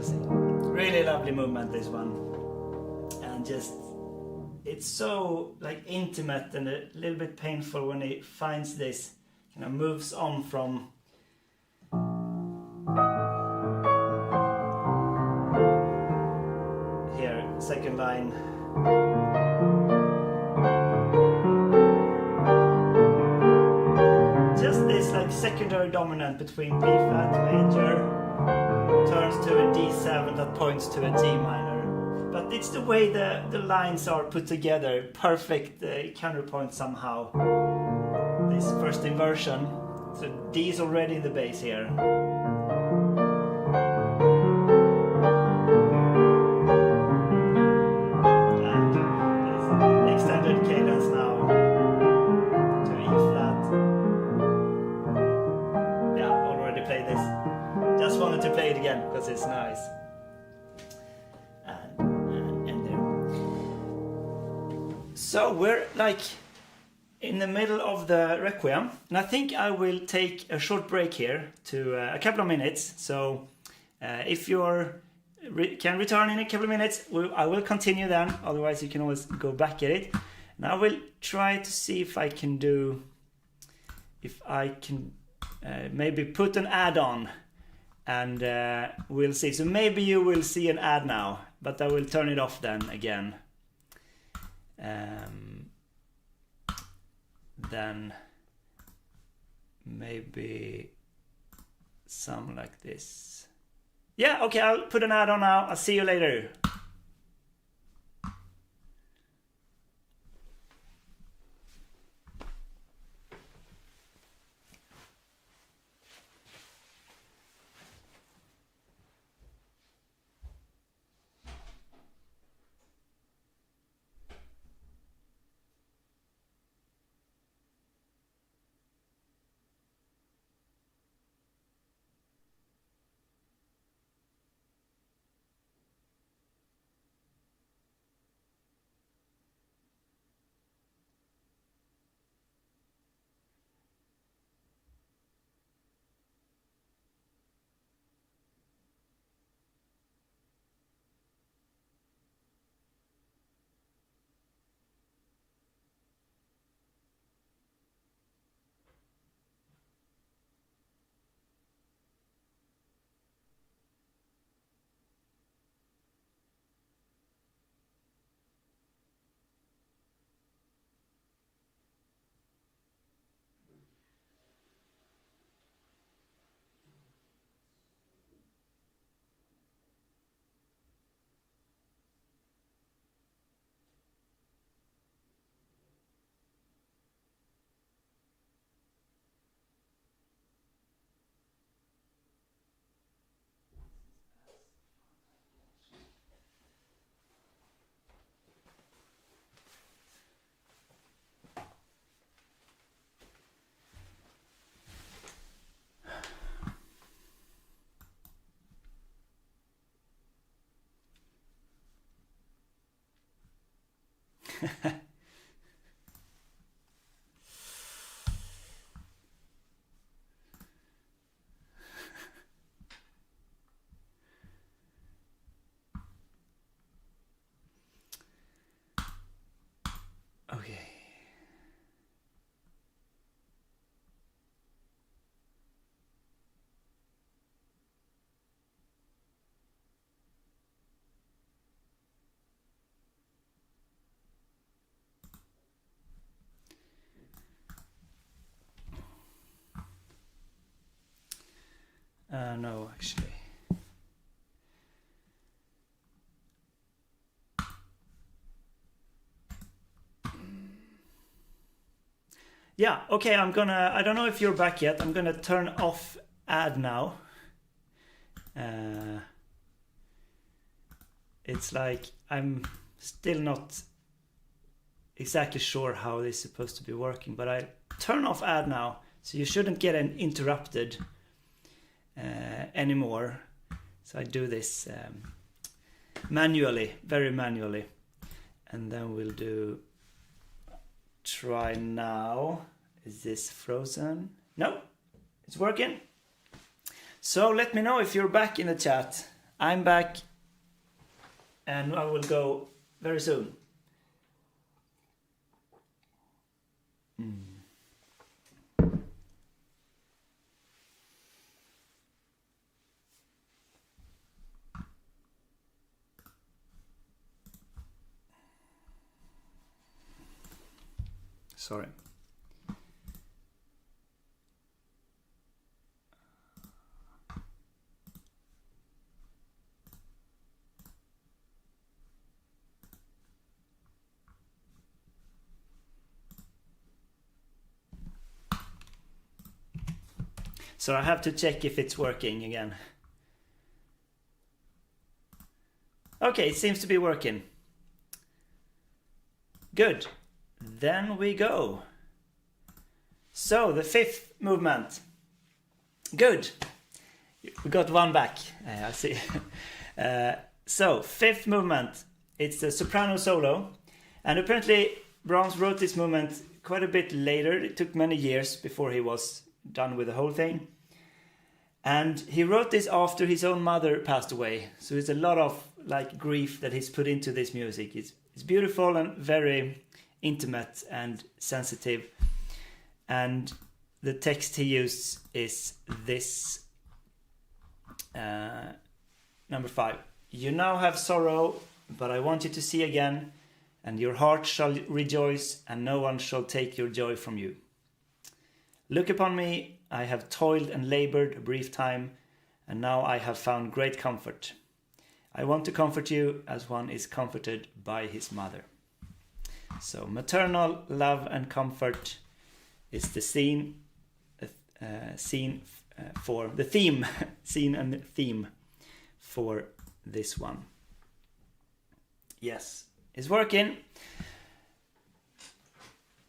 closing. Really lovely movement, this one. And just, it's so like intimate and a little bit painful when he finds this, you know, moves on from here, second line. Just this like secondary dominant between B flat major turns to a D7 that points to a G minor. But it's the way the lines are put together, perfect counterpoint somehow. This first inversion, so D is already in the bass here. And this extended cadence now to E flat. Yeah, already played this. Just wanted to play it again because it's nice. So we're like in the middle of the Requiem, and I think I will take a short break here to a couple of minutes. So if you can return in a couple of minutes, I will continue then. Otherwise, you can always go back at it. And I will try to see if I can maybe put an add-on, and we'll see. So maybe you will see an ad now, but I will turn it off then again. Then maybe some like this. Yeah, okay, I'll put an ad on now. I'll see you later. Okay. No, actually. Yeah, okay, I don't know if you're back yet. I'm gonna turn off ad now. It's like I'm still not exactly sure how this is supposed to be working, but I turn off ad now, so you shouldn't get interrupted anymore. So I do this manually, very manually, and then we'll try now. Is this frozen? No, it's working. So let me know if you're back in the chat. I'm back, and I will go very soon. Sorry. So I have to check if it's working again. Okay, it seems to be working. Good. Then we go. So the fifth movement. Good. We got one back. I see. So fifth movement. It's the soprano solo, and apparently Brahms wrote this movement quite a bit later. It took many years before he was done with the whole thing. And he wrote this after his own mother passed away. So it's a lot of like grief that he's put into this music. It's beautiful and very intimate and sensitive. And the text he used is this, number 5. You now have sorrow, but I want you to see again, and your heart shall rejoice, and no one shall take your joy from you. Look upon me, I have toiled and labored a brief time, and now I have found great comfort. I want to comfort you as one is comforted by his mother. So maternal love and comfort is the scene for the theme, scene and theme for this one. Yes, it's working.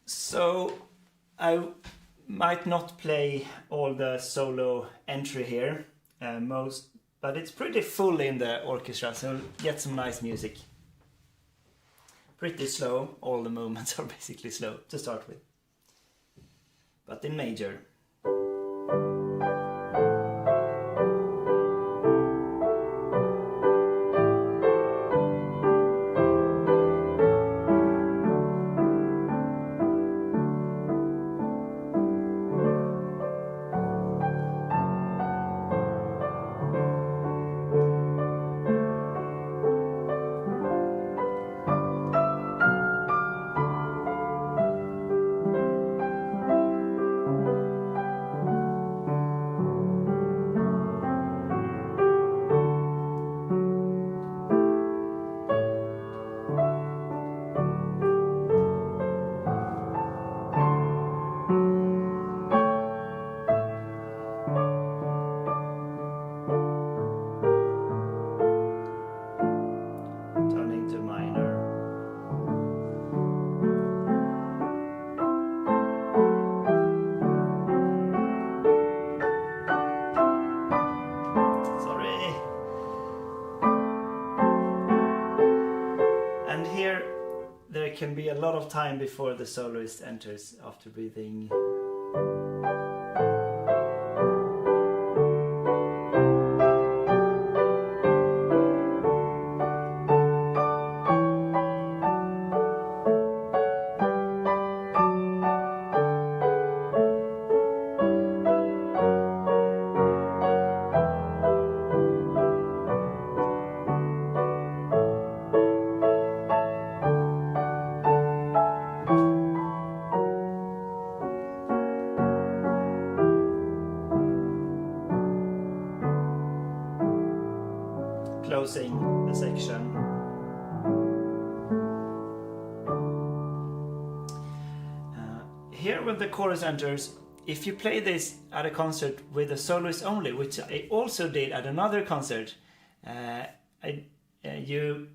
So I might not play all the solo entry here, but it's pretty full in the orchestra, so get some nice music. Pretty slow, all the movements are basically slow to start with, but in major. There can be a lot of time before the soloist enters after breathing. Closing the section. Here when the chorus enters, if you play this at a concert with a soloist only, which I also did at another concert, you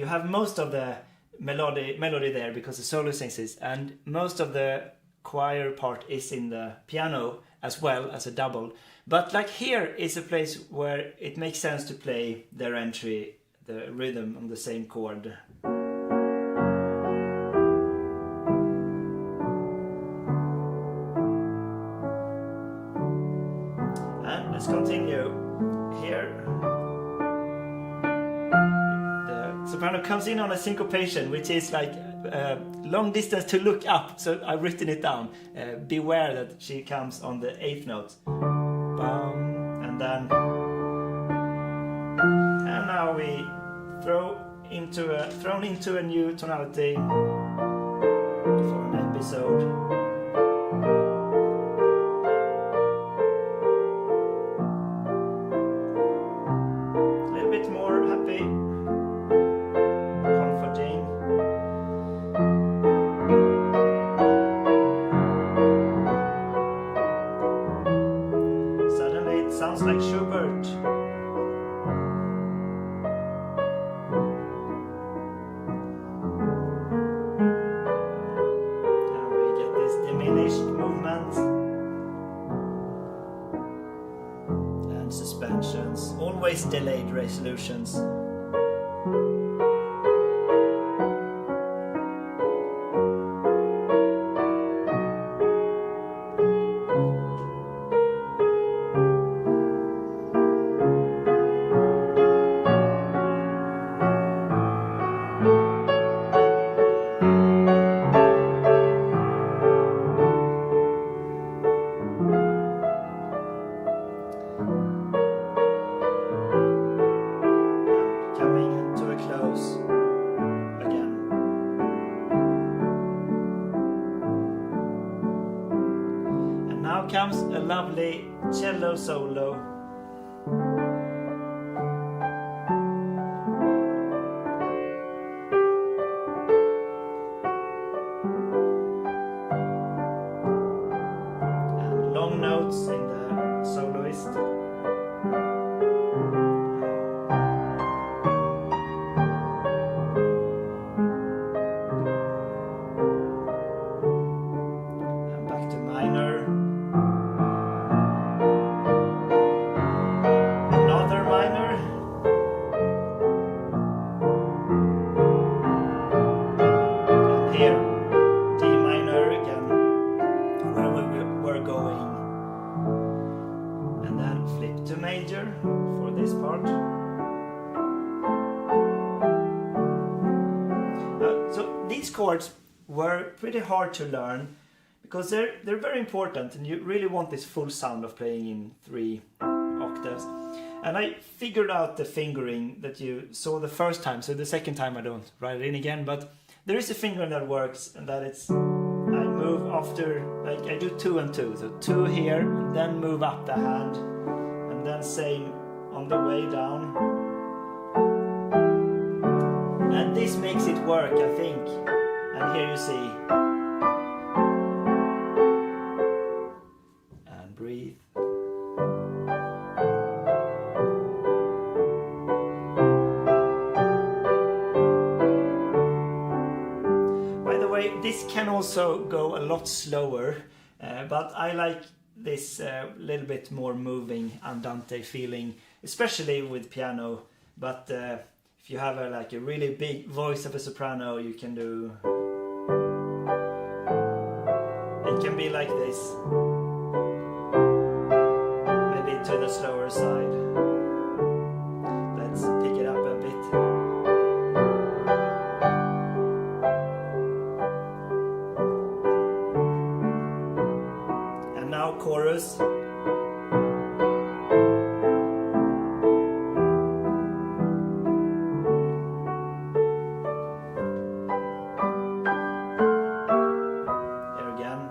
have most of the melody there because the solo sings it, and most of the choir part is in the piano as well as a double. But like here is a place where it makes sense to play their entry, the rhythm on the same chord. And let's continue here. soprano comes in on a syncopation, which is like long distance to look up. So I've written it down. Beware that she comes on the 8th note. And then, and now we thrown into a new tonality for an episode. Sounds like Schubert. Now we get this diminished movement and suspensions, always delayed resolutions. Now comes a lovely cello solo. And long notes in the soloist. And back to minor. Major for this part. So these chords were pretty hard to learn because they're very important, and you really want this full sound of playing in 3 octaves. And I figured out the fingering that you saw the first time, so the second time I don't write it in again, but there is a fingering that works, and that it's I move after, like I do 2 and 2, so 2 here and then move up the hand. And then same on the way down. And this makes it work, I think. And here you see. And breathe. By the way, this can also go a lot slower, but I like this little bit more moving andante feeling, especially with piano. But if you have a really big voice of a soprano, you can do. It can be like this, maybe to the slower side. Let's pick it up a bit. Chorus. Here again.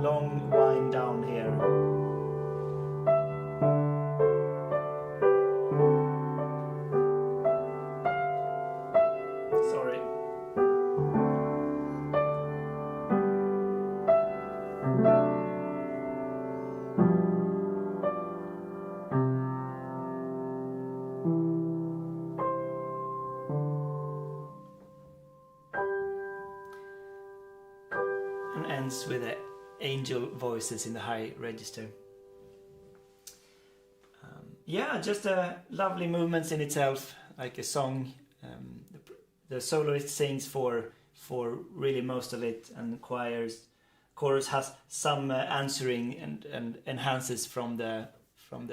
Long wind down here. Sorry. And ends with a angel voices in the high register. Yeah, just lovely movements in itself, like a song. The soloist sings for really most of it, and the chorus has some answering and enhances from the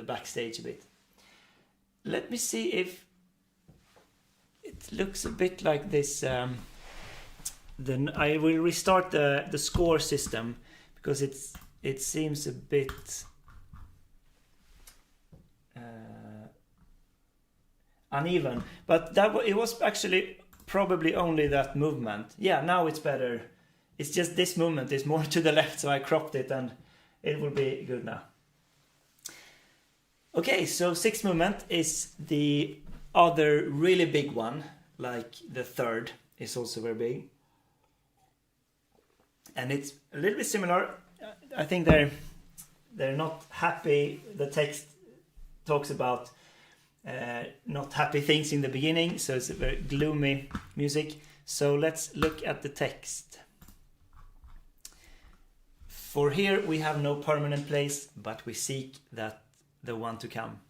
backstage a bit. Let me see if it looks a bit like this. Then I will restart the score system, because it seems a bit uneven. But it was actually probably only that movement. Yeah, now it's better. It's just this movement is more to the left, so I cropped it and it will be good now. Okay, so sixth movement is the other really big one, like the third is also very big. And it's a little bit similar. I think they're not happy. The text talks about not happy things in the beginning, so it's a very gloomy music. So let's look at the text. For here we have no permanent place, but we seek that the one to come.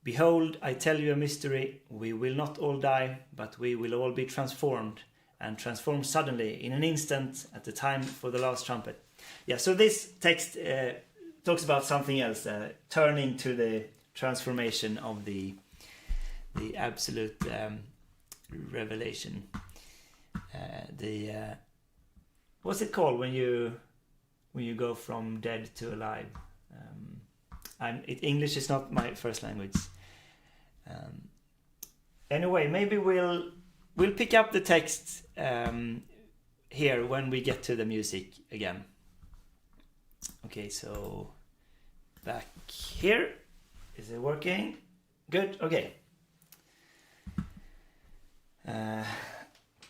Behold, I tell you a mystery. We will not all die, but we will all be transformed, and transformed suddenly, in an instant, at the time for the last trumpet. Yeah, so this text talks about something else, turning to the transformation of the absolute revelation. What's it called when you go from dead to alive? English is not my first language. Anyway, maybe we'll pick up the text here when we get to the music again. Okay, so back here. Is it working? Good, okay.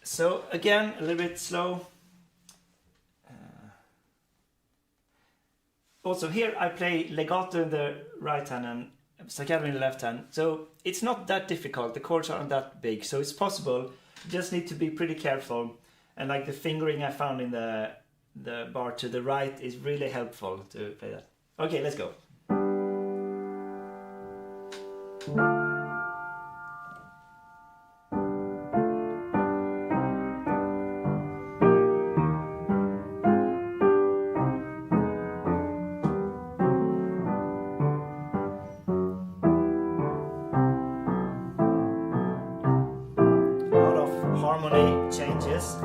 So again, a little bit slow. Also here I play legato in the right hand and staccato in the left hand. So it's not that difficult. The chords aren't that big, so it's possible. You just need to be pretty careful. And like the fingering I found in the bar to the right is really helpful to play that. Okay, let's go. Harmony changes.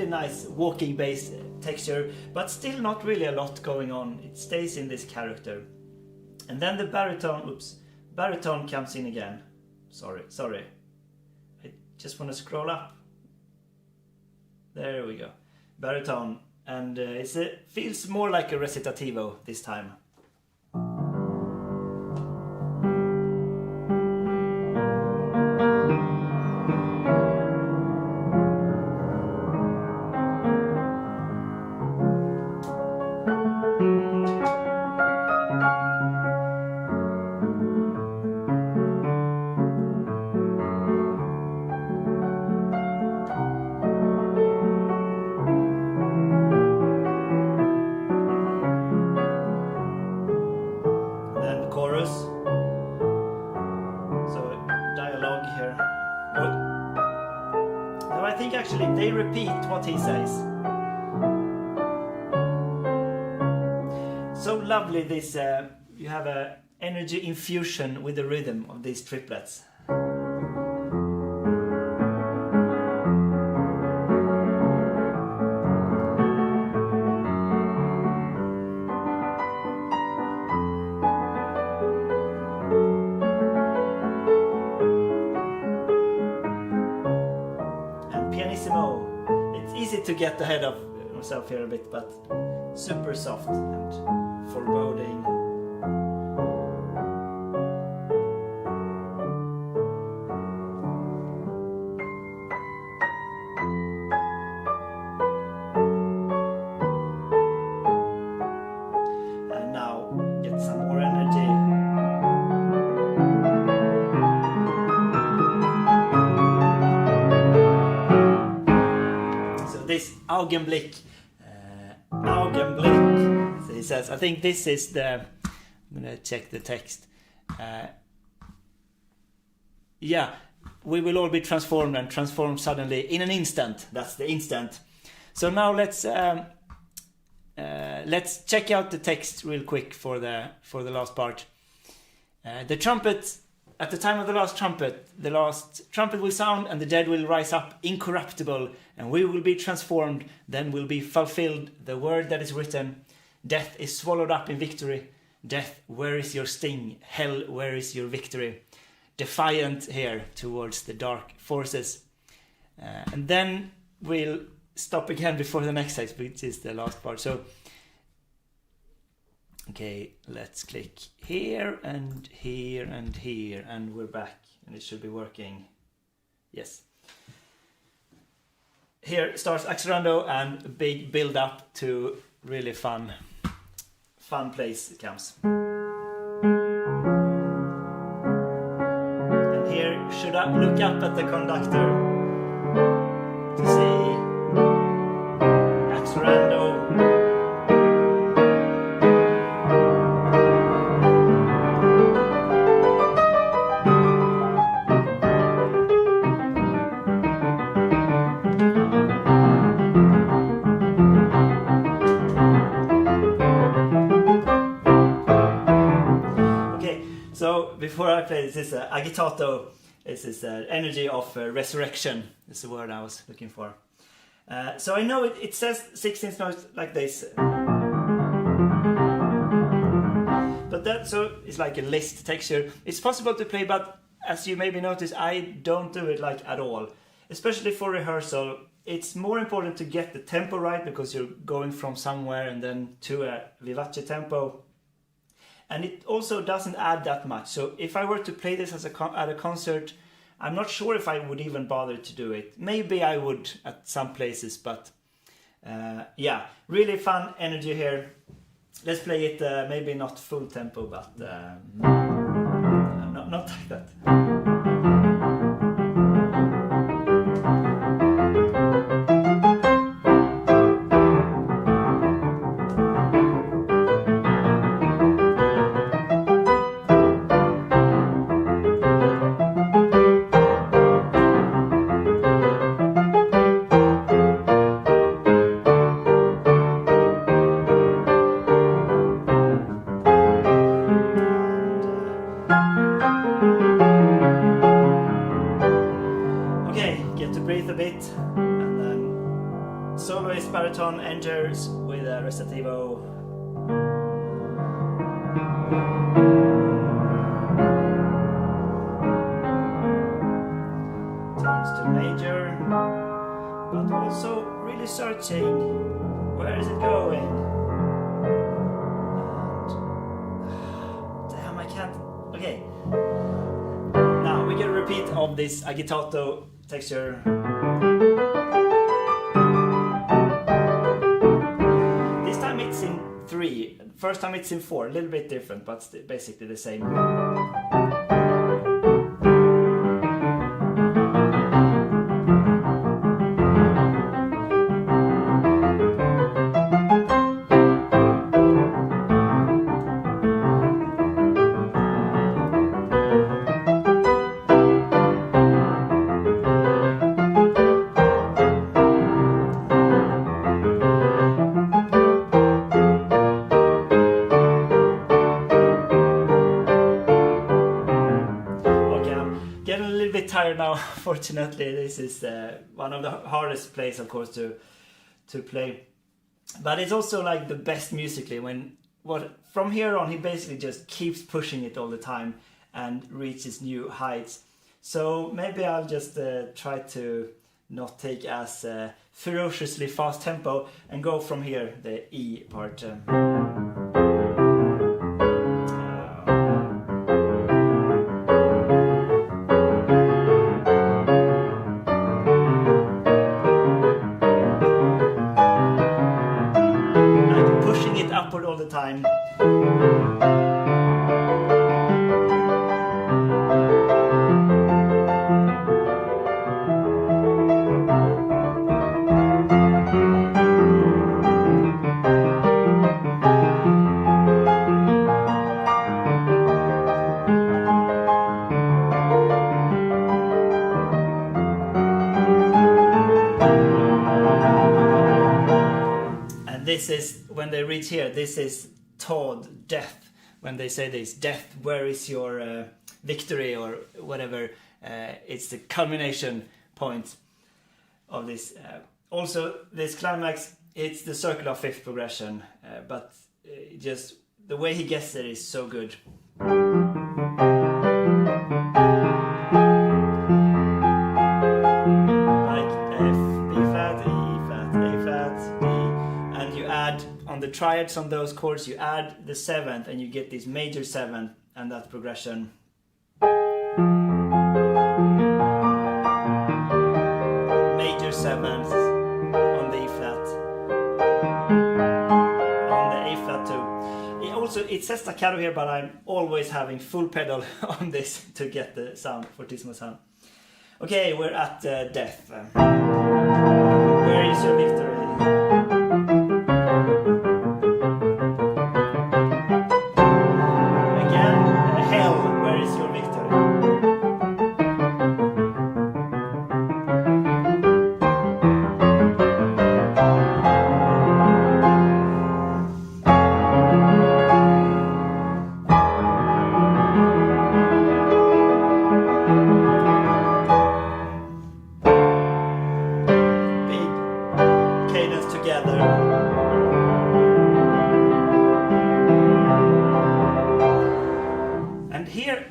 Nice walking bass texture, but still not really a lot going on. It stays in this character. And then the baritone comes in again. Sorry. I just want to scroll up. There we go. Baritone, and it feels more like a recitativo this time. Actually, they repeat what he says. So lovely this, you have a energy infusion with the rhythm of these triplets. to get ahead of myself here a bit, but super soft and foreboding. And now get some more energy. So this Augenblick, so he says, I think this is the, I'm gonna check the text. Yeah, we will all be transformed and transformed suddenly in an instant. That's the instant. So now let's check out the text real quick for the last part. The trumpet, at the time of the last trumpet will sound, and the dead will rise up incorruptible, and we will be transformed. Then will be fulfilled the word that is written. Death is swallowed up in victory. Death, where is your sting? Hell, where is your victory? Defiant here towards the dark forces. And then we'll stop again before the next text, which is the last part. So, okay, let's click here and here and here, and we're back, and it should be working. Yes. Here starts Accelerondo, and a big build up to really fun place it comes. And here should I look up at the conductor to see Accelerondo. Before I play this is agitato. This is energy of resurrection. Is the word I was looking for. So I know it says 16th notes like this, but that so it's like a list texture. It's possible to play, but as you maybe notice, I don't do it like at all. Especially for rehearsal, it's more important to get the tempo right, because you're going from somewhere and then to a vivace tempo. And it also doesn't add that much. So if I were to play this at a concert, I'm not sure if I would even bother to do it. Maybe I would at some places, but yeah, really fun energy here. Let's play it, maybe not full tempo, but not like that. Baritone enters with a recitativo. Turns to major, but also really searching. Where is it going? And, damn, I can't. Okay. Now we get a repeat of this agitato texture. First time it's in 4, a little bit different, but basically the same. Tired now. Fortunately, this is one of the hardest plays, of course, to play. But it's also like the best musically. From here on, he basically just keeps pushing it all the time and reaches new heights. So maybe I'll just try to not take as ferociously fast tempo, and go from here, the E part. Like pushing it upward all the time. This is, when they reach here, this is Tod, death. When they say this, death, where is your victory, or whatever, it's the culmination point of this. Also, this climax, it's the circular fifth progression, but just the way he gets there is so good. On the triads on those chords, you add the seventh and you get this major seventh and that progression. Major seventh on the E flat, on the A flat too. It says staccato here, but I'm always having full pedal on this to get the sound, fortissimo sound. Okay, we're at death. Where is your victory?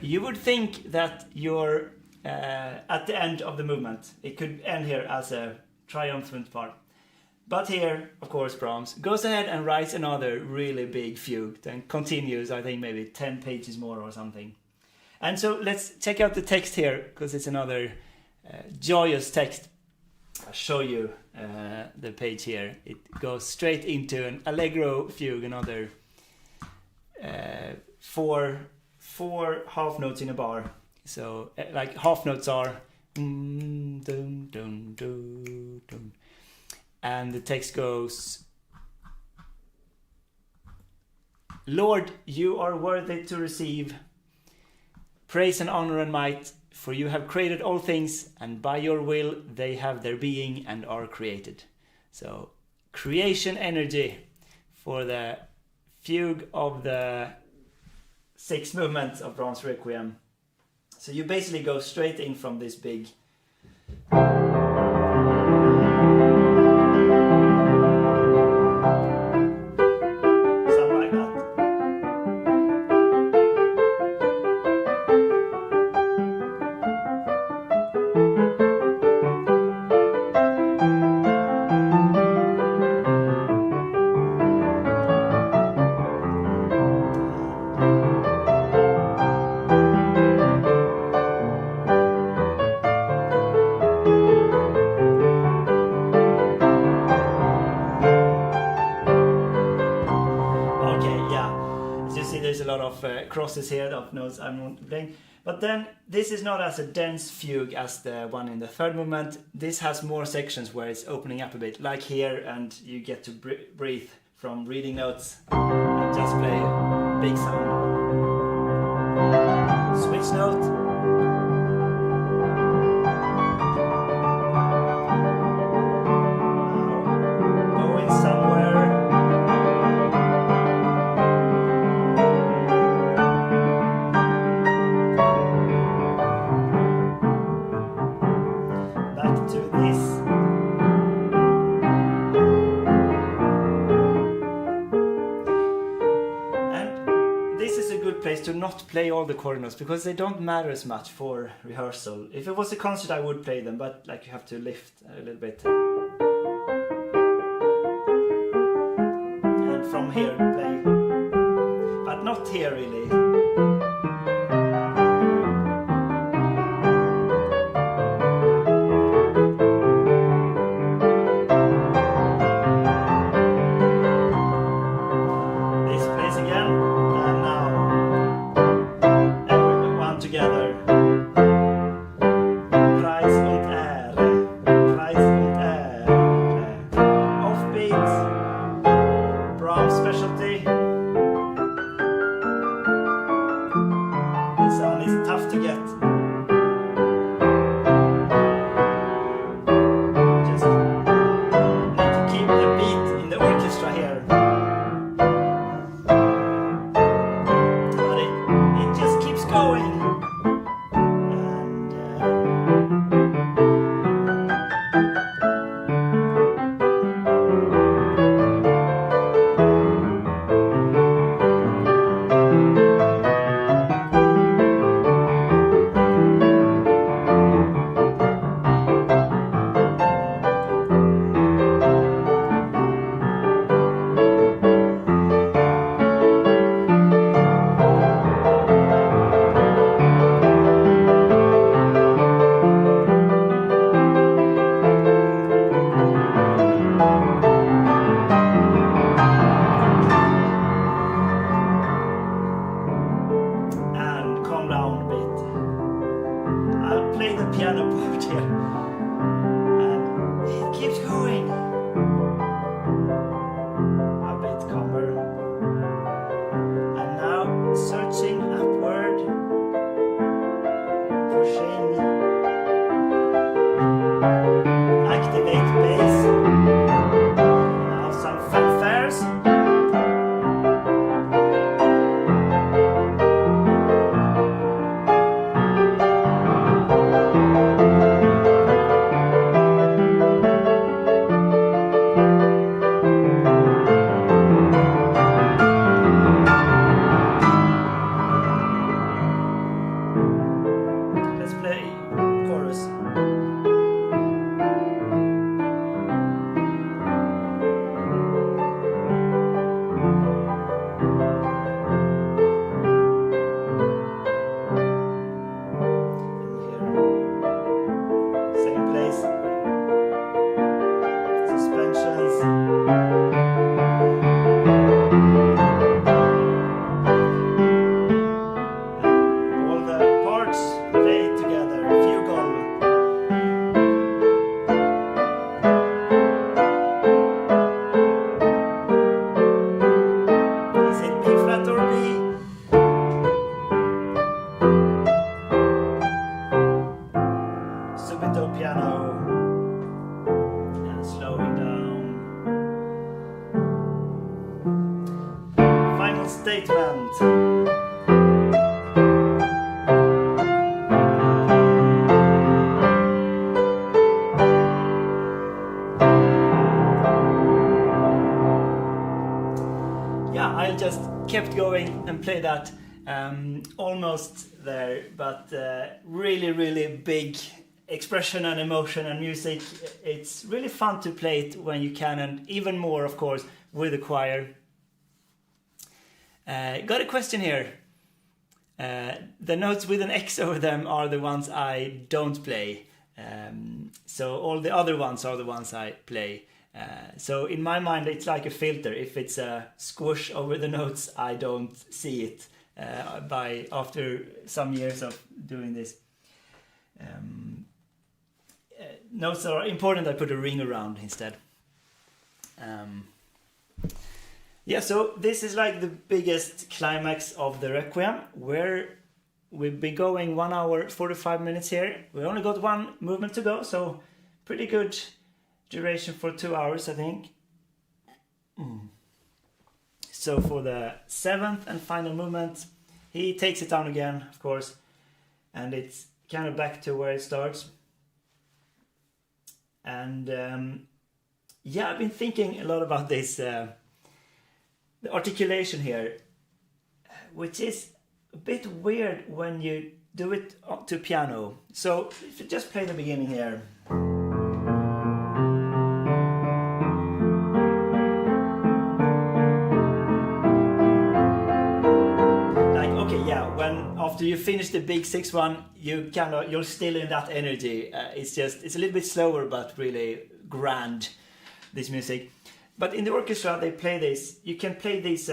You would think that you're at the end of the movement. It could end here as a triumphant part. But here, of course, Brahms goes ahead and writes another really big fugue, then continues, I think maybe 10 pages more or something. And so let's check out the text here, because it's another joyous text. I'll show you the page here. It goes straight into an allegro fugue, another four half notes in a bar. So like half notes are dun, dun, dun, dun. And the text goes, Lord, you are worthy to receive praise and honor and might, for you have created all things, and by your will they have their being and are created. So creation energy for the fugue of the 6 movements of Brahms Requiem. So you basically go straight in from this big something like that. Crosses here of notes I'm not playing, but then this is not as a dense fugue as the one in the third movement. This has more sections where it's opening up a bit, like here, and you get to breathe from reading notes and just play big sound. Switch note. place to not play all the chord notes because they don't matter as much for rehearsal. If it was a concert I would play them, but like you have to lift a little bit. And from here play. But not here really. Brahms specialty. The sound is tough to get. Just need to keep the beat in the orchestra here. But it just keeps going. Play the piano part here, and it keeps going. A bit calmer, and now searching upward, pushing, activate bass. Now some fanfares. Piano and slowing down. Final statement. Yeah, I just kept going and played that almost there, but really big expression and emotion and music. It's really fun to play it when you can, and even more of course with the choir. Got a question here. The notes with an X over them are the ones I don't play, so all the other ones are the ones I play. So in my mind it's like a filter. If it's a squish over the notes, I don't see it after some years of doing this. Notes that are important, I put a ring around instead. Yeah, so this is like the biggest climax of the Requiem, where we've been going 1 hour 45 minutes here. We only got one movement to go, so pretty good duration for 2 hours, I think. So for the 7th and final movement, he takes it down again, of course, and it's kind of back to where it starts. And yeah, I've been thinking a lot about this, the articulation here, which is a bit weird when you do it to piano. So if you just play the beginning here. After you finish the big 6-1, you're still in that energy. It's a little bit slower, but really grand, this music. But in the orchestra, they play this. You can play these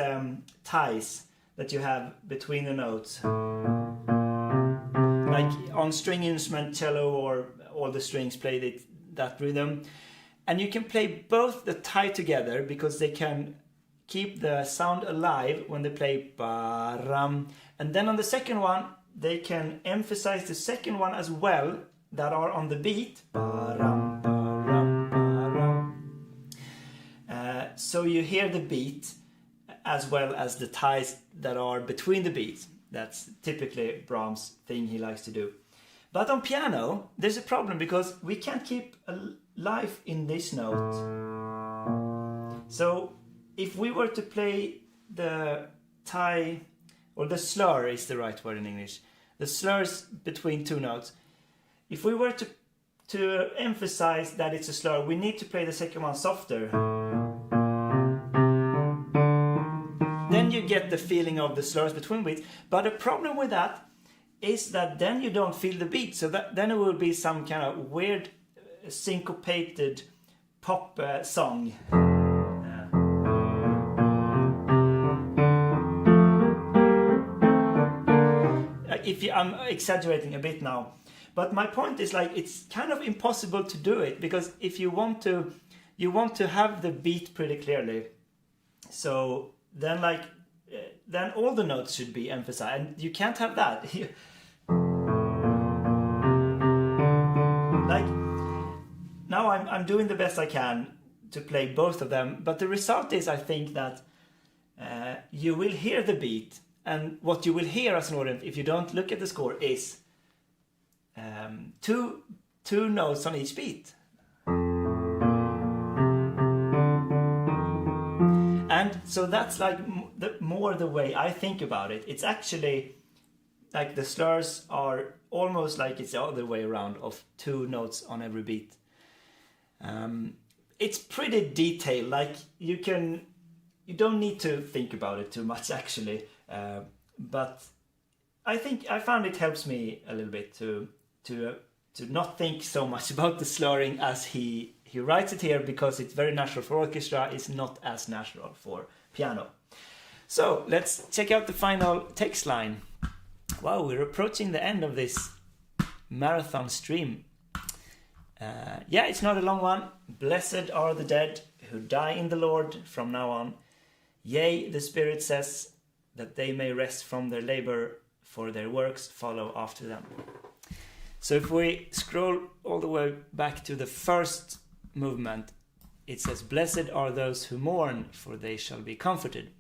ties that you have between the notes, like on string instrument, cello, or all the strings play that rhythm. And you can play both the tie together because they can keep the sound alive when they play ba-ram. And then on the second one, they can emphasize the second one as well, that are on the beat. Ba-ram, ba-ram, ba-ram. So you hear the beat as well as the ties that are between the beats. That's typically Brahms' thing he likes to do. But on piano, there's a problem because we can't keep a life in this note. So if we were to play the tie, or the slur is the right word in English, the slurs between two notes, if we were to emphasize that it's a slur, we need to play the second one softer. Then you get the feeling of the slurs between beats. But the problem with that is that then you don't feel the beat. So then it will be some kind of weird syncopated pop song. I'm exaggerating a bit now, but my point is like it's kind of impossible to do it, because if you want to have the beat pretty clearly, so then then all the notes should be emphasized, and you can't have that. Like now I'm doing the best I can to play both of them, but the result is, I think, that you will hear the beat. And what you will hear as an audience, if you don't look at the score, is two notes on each beat. And so that's like more the way I think about it. It's actually like the slurs are almost like it's the other way around, of two notes on every beat. It's pretty detailed. Like you don't need to think about it too much, actually. But I think I found it helps me a little bit to not think so much about the slurring as he writes it here, because it's very natural for orchestra. It's not as natural for piano. So let's check out the final text line. Wow, we're approaching the end of this marathon stream. It's not a long one. Blessed are the dead who die in the Lord from now on. Yea, the Spirit says, that they may rest from their labor, for their works follow after them. So if we scroll all the way back to the first movement, it says, blessed are those who mourn, for they shall be comforted.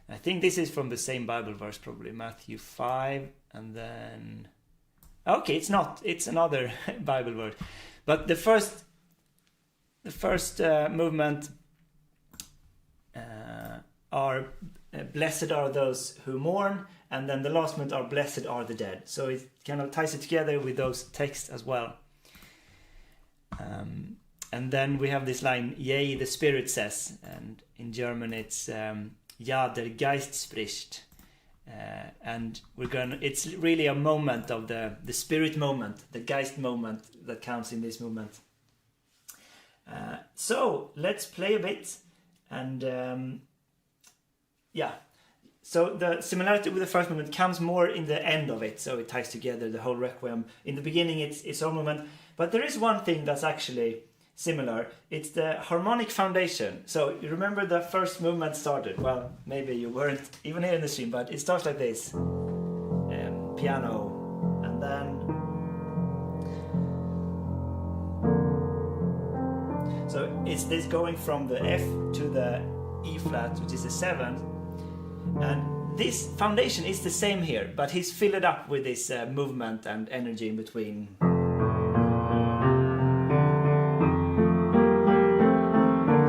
I think this is from the same Bible verse, probably Matthew 5, and then... Okay, it's not. It's another Bible verse. But the first movement are blessed are those who mourn, and then the last movement are blessed are the dead. So it kind of ties it together with those texts as well. And then we have this line, yea, the Spirit says, and in German it's ja, der Geist spricht. And it's really a moment of the spirit moment, the Geist moment that counts in this movement. So let's play a bit, and so the similarity with the first movement comes more in the end of it, so it ties together the whole Requiem. In the beginning it's all movement, but there is one thing that's actually similar. It's the harmonic foundation. So you remember the first movement started, well, maybe you weren't even here in the stream, but it starts like this, piano, and then so it's this going from the F to the E flat, which is the 7th, and this foundation is the same here, but he's filled it up with this movement and energy in between.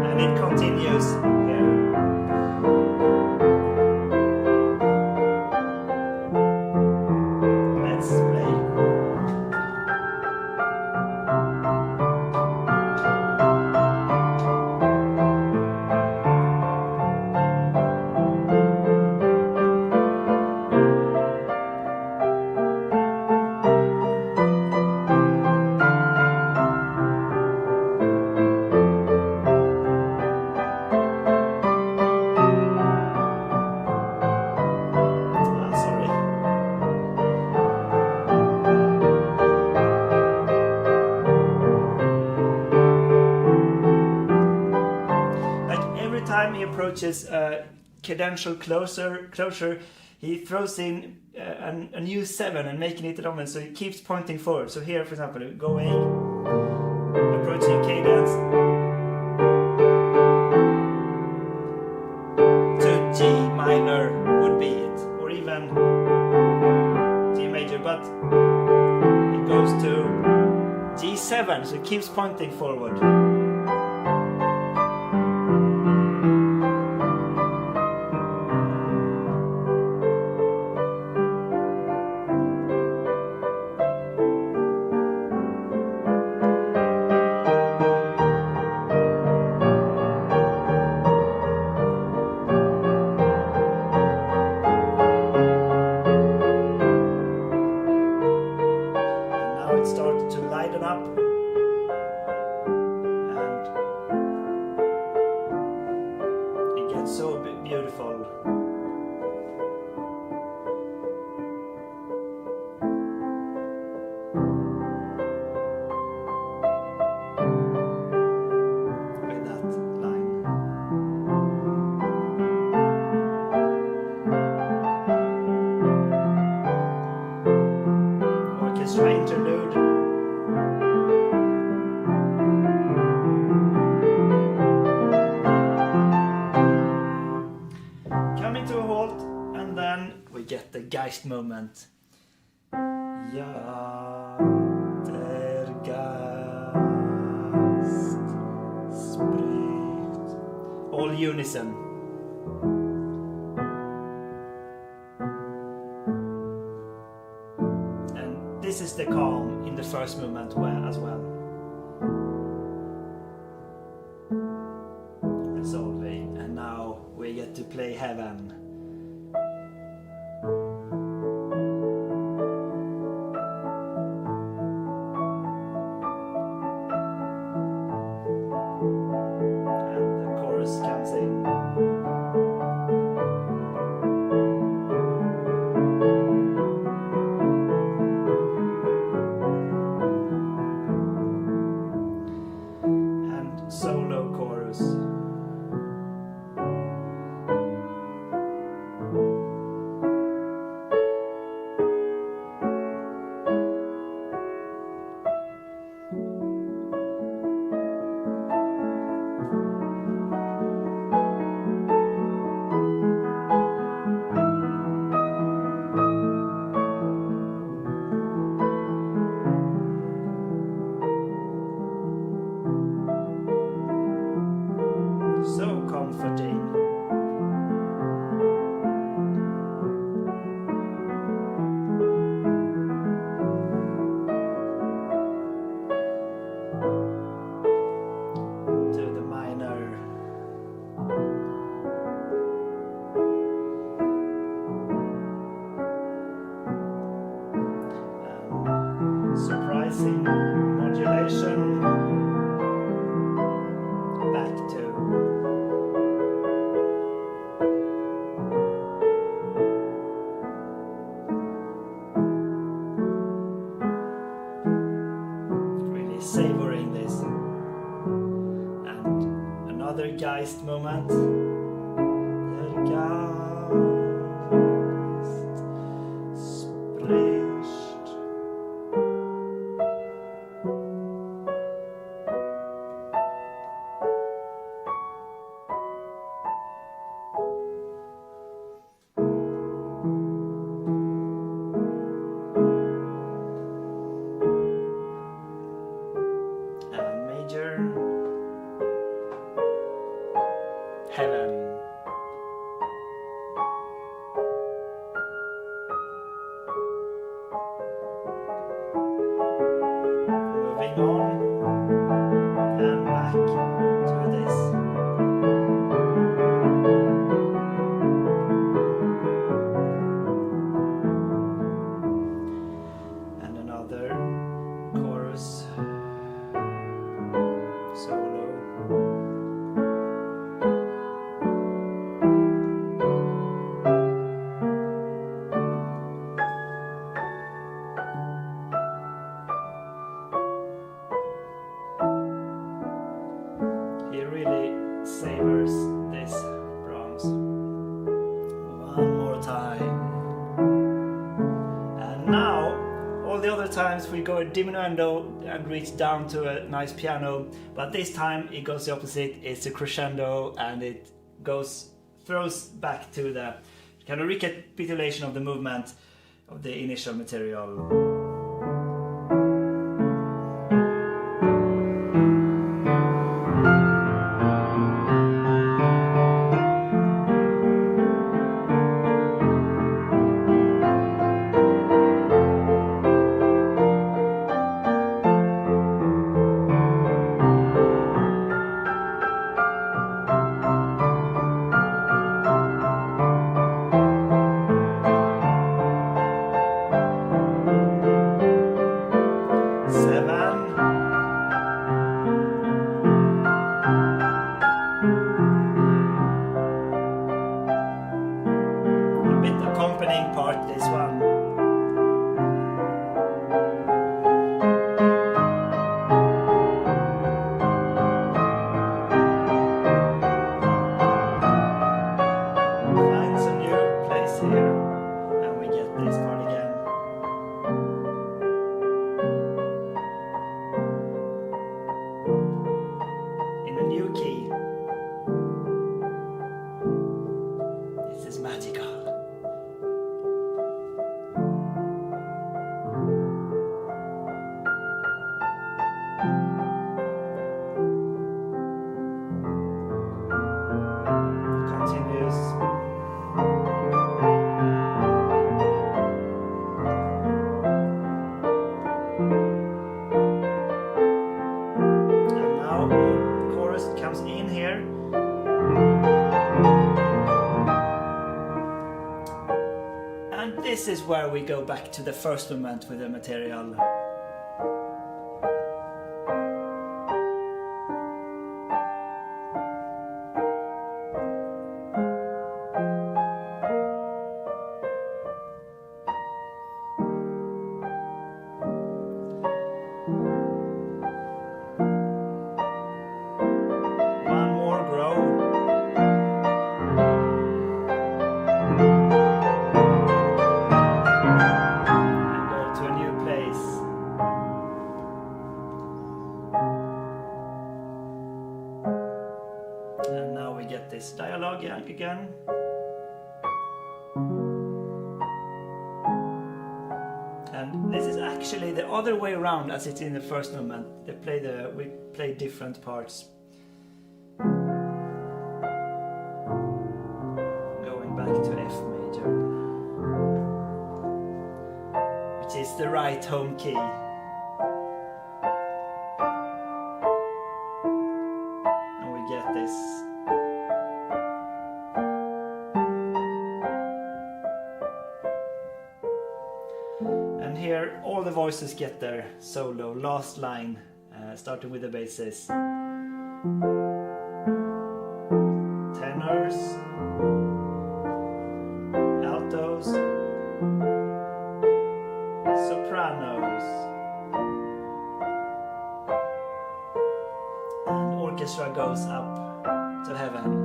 And it continues here. approaches cadential closure, he throws in a new 7 and making it a dominant, so he keeps pointing forward. So here, for example, going, approaching cadence to G minor would be it, or even G major, but it goes to G7, so it keeps pointing forward. Start to lighten up, and it gets so beautiful. With that line. Orchestra interlude. Coming to a halt, and then we get the Geist moment. Ja, der Geist spricht. All unison. And this is the calm in the first movement as well. Resolving, and now we get to play Heaven. And the chorus comes in. And solo chorus. So comforting. To the minor. Surprising modulation. Back to really savoring this. And another Geist moment. Der Geist spricht. Major. Heaven. sometimes we go a diminuendo and reach down to a nice piano, but this time it goes the opposite. It's a crescendo and it throws back to the kind of recapitulation of the movement of the initial material. This is where we go back to the first movement with the material. This dialogue again. And this is actually the other way around as it's in the first movement. We play different parts. Going back to F major, which is the right home key. And we get this. Here all the voices get their solo, last line, starting with the basses. Tenors, altos, sopranos, and orchestra goes up to heaven.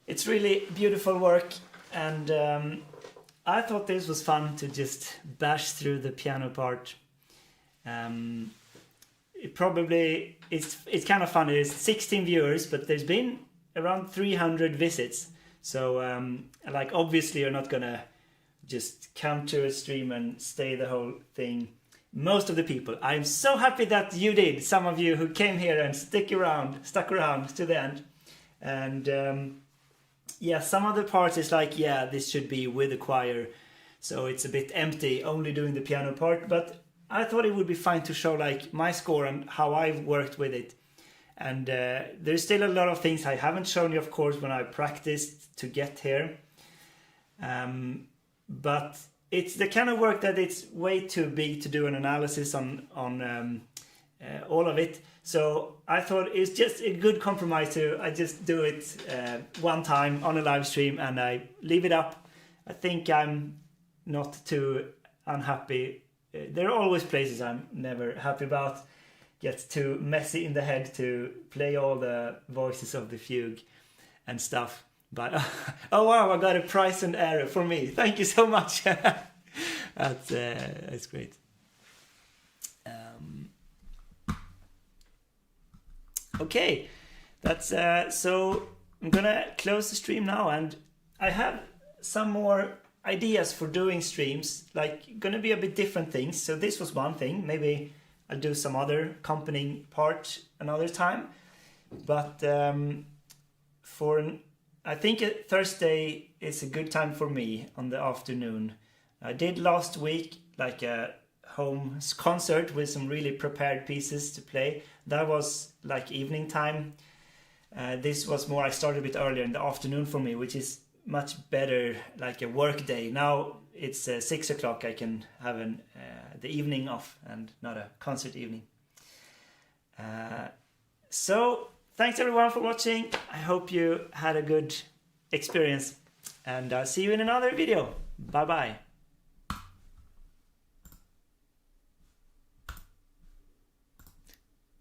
It's really beautiful work, and I thought this was fun to just bash through the piano part. It's kind of fun. It's 16 viewers, but there's been around 300 visits. So obviously you're not gonna just come to a stream and stay the whole thing. Most of the people, I'm so happy that you did. Some of you who came here and stuck around to the end. And yeah, some of the parts is like, yeah, this should be with the choir. so it's a bit empty, only doing the piano part. But I thought it would be fine to show like my score and how I've worked with it. And there's still a lot of things I haven't shown you, of course, when I practiced to get here. But it's the kind of work that it's way too big to do an analysis on all of it. So I thought it's just a good compromise I just do it one time on a live stream and I leave it up. I think I'm not too unhappy. There are always places I'm never happy about. Gets too messy in the head to play all the voices of the fugue and stuff. But oh wow, I got a prize and error for me. Thank you so much. That's great. Okay, that's so I'm gonna close the stream now, and I have some more ideas for doing streams, like gonna be a bit different things. So this was one thing. Maybe I'll do some other accompanying part another time. But I think Thursday is a good time for me on the afternoon. I did last week like a home concert with some really prepared pieces to play. That was like evening time. This was more, I started a bit earlier in the afternoon for me, which is much better, like a work day. Now it's 6 o'clock. I can have the evening off and not a concert evening. So thanks everyone for watching. I hope you had a good experience, and I'll see you in another video. Bye bye.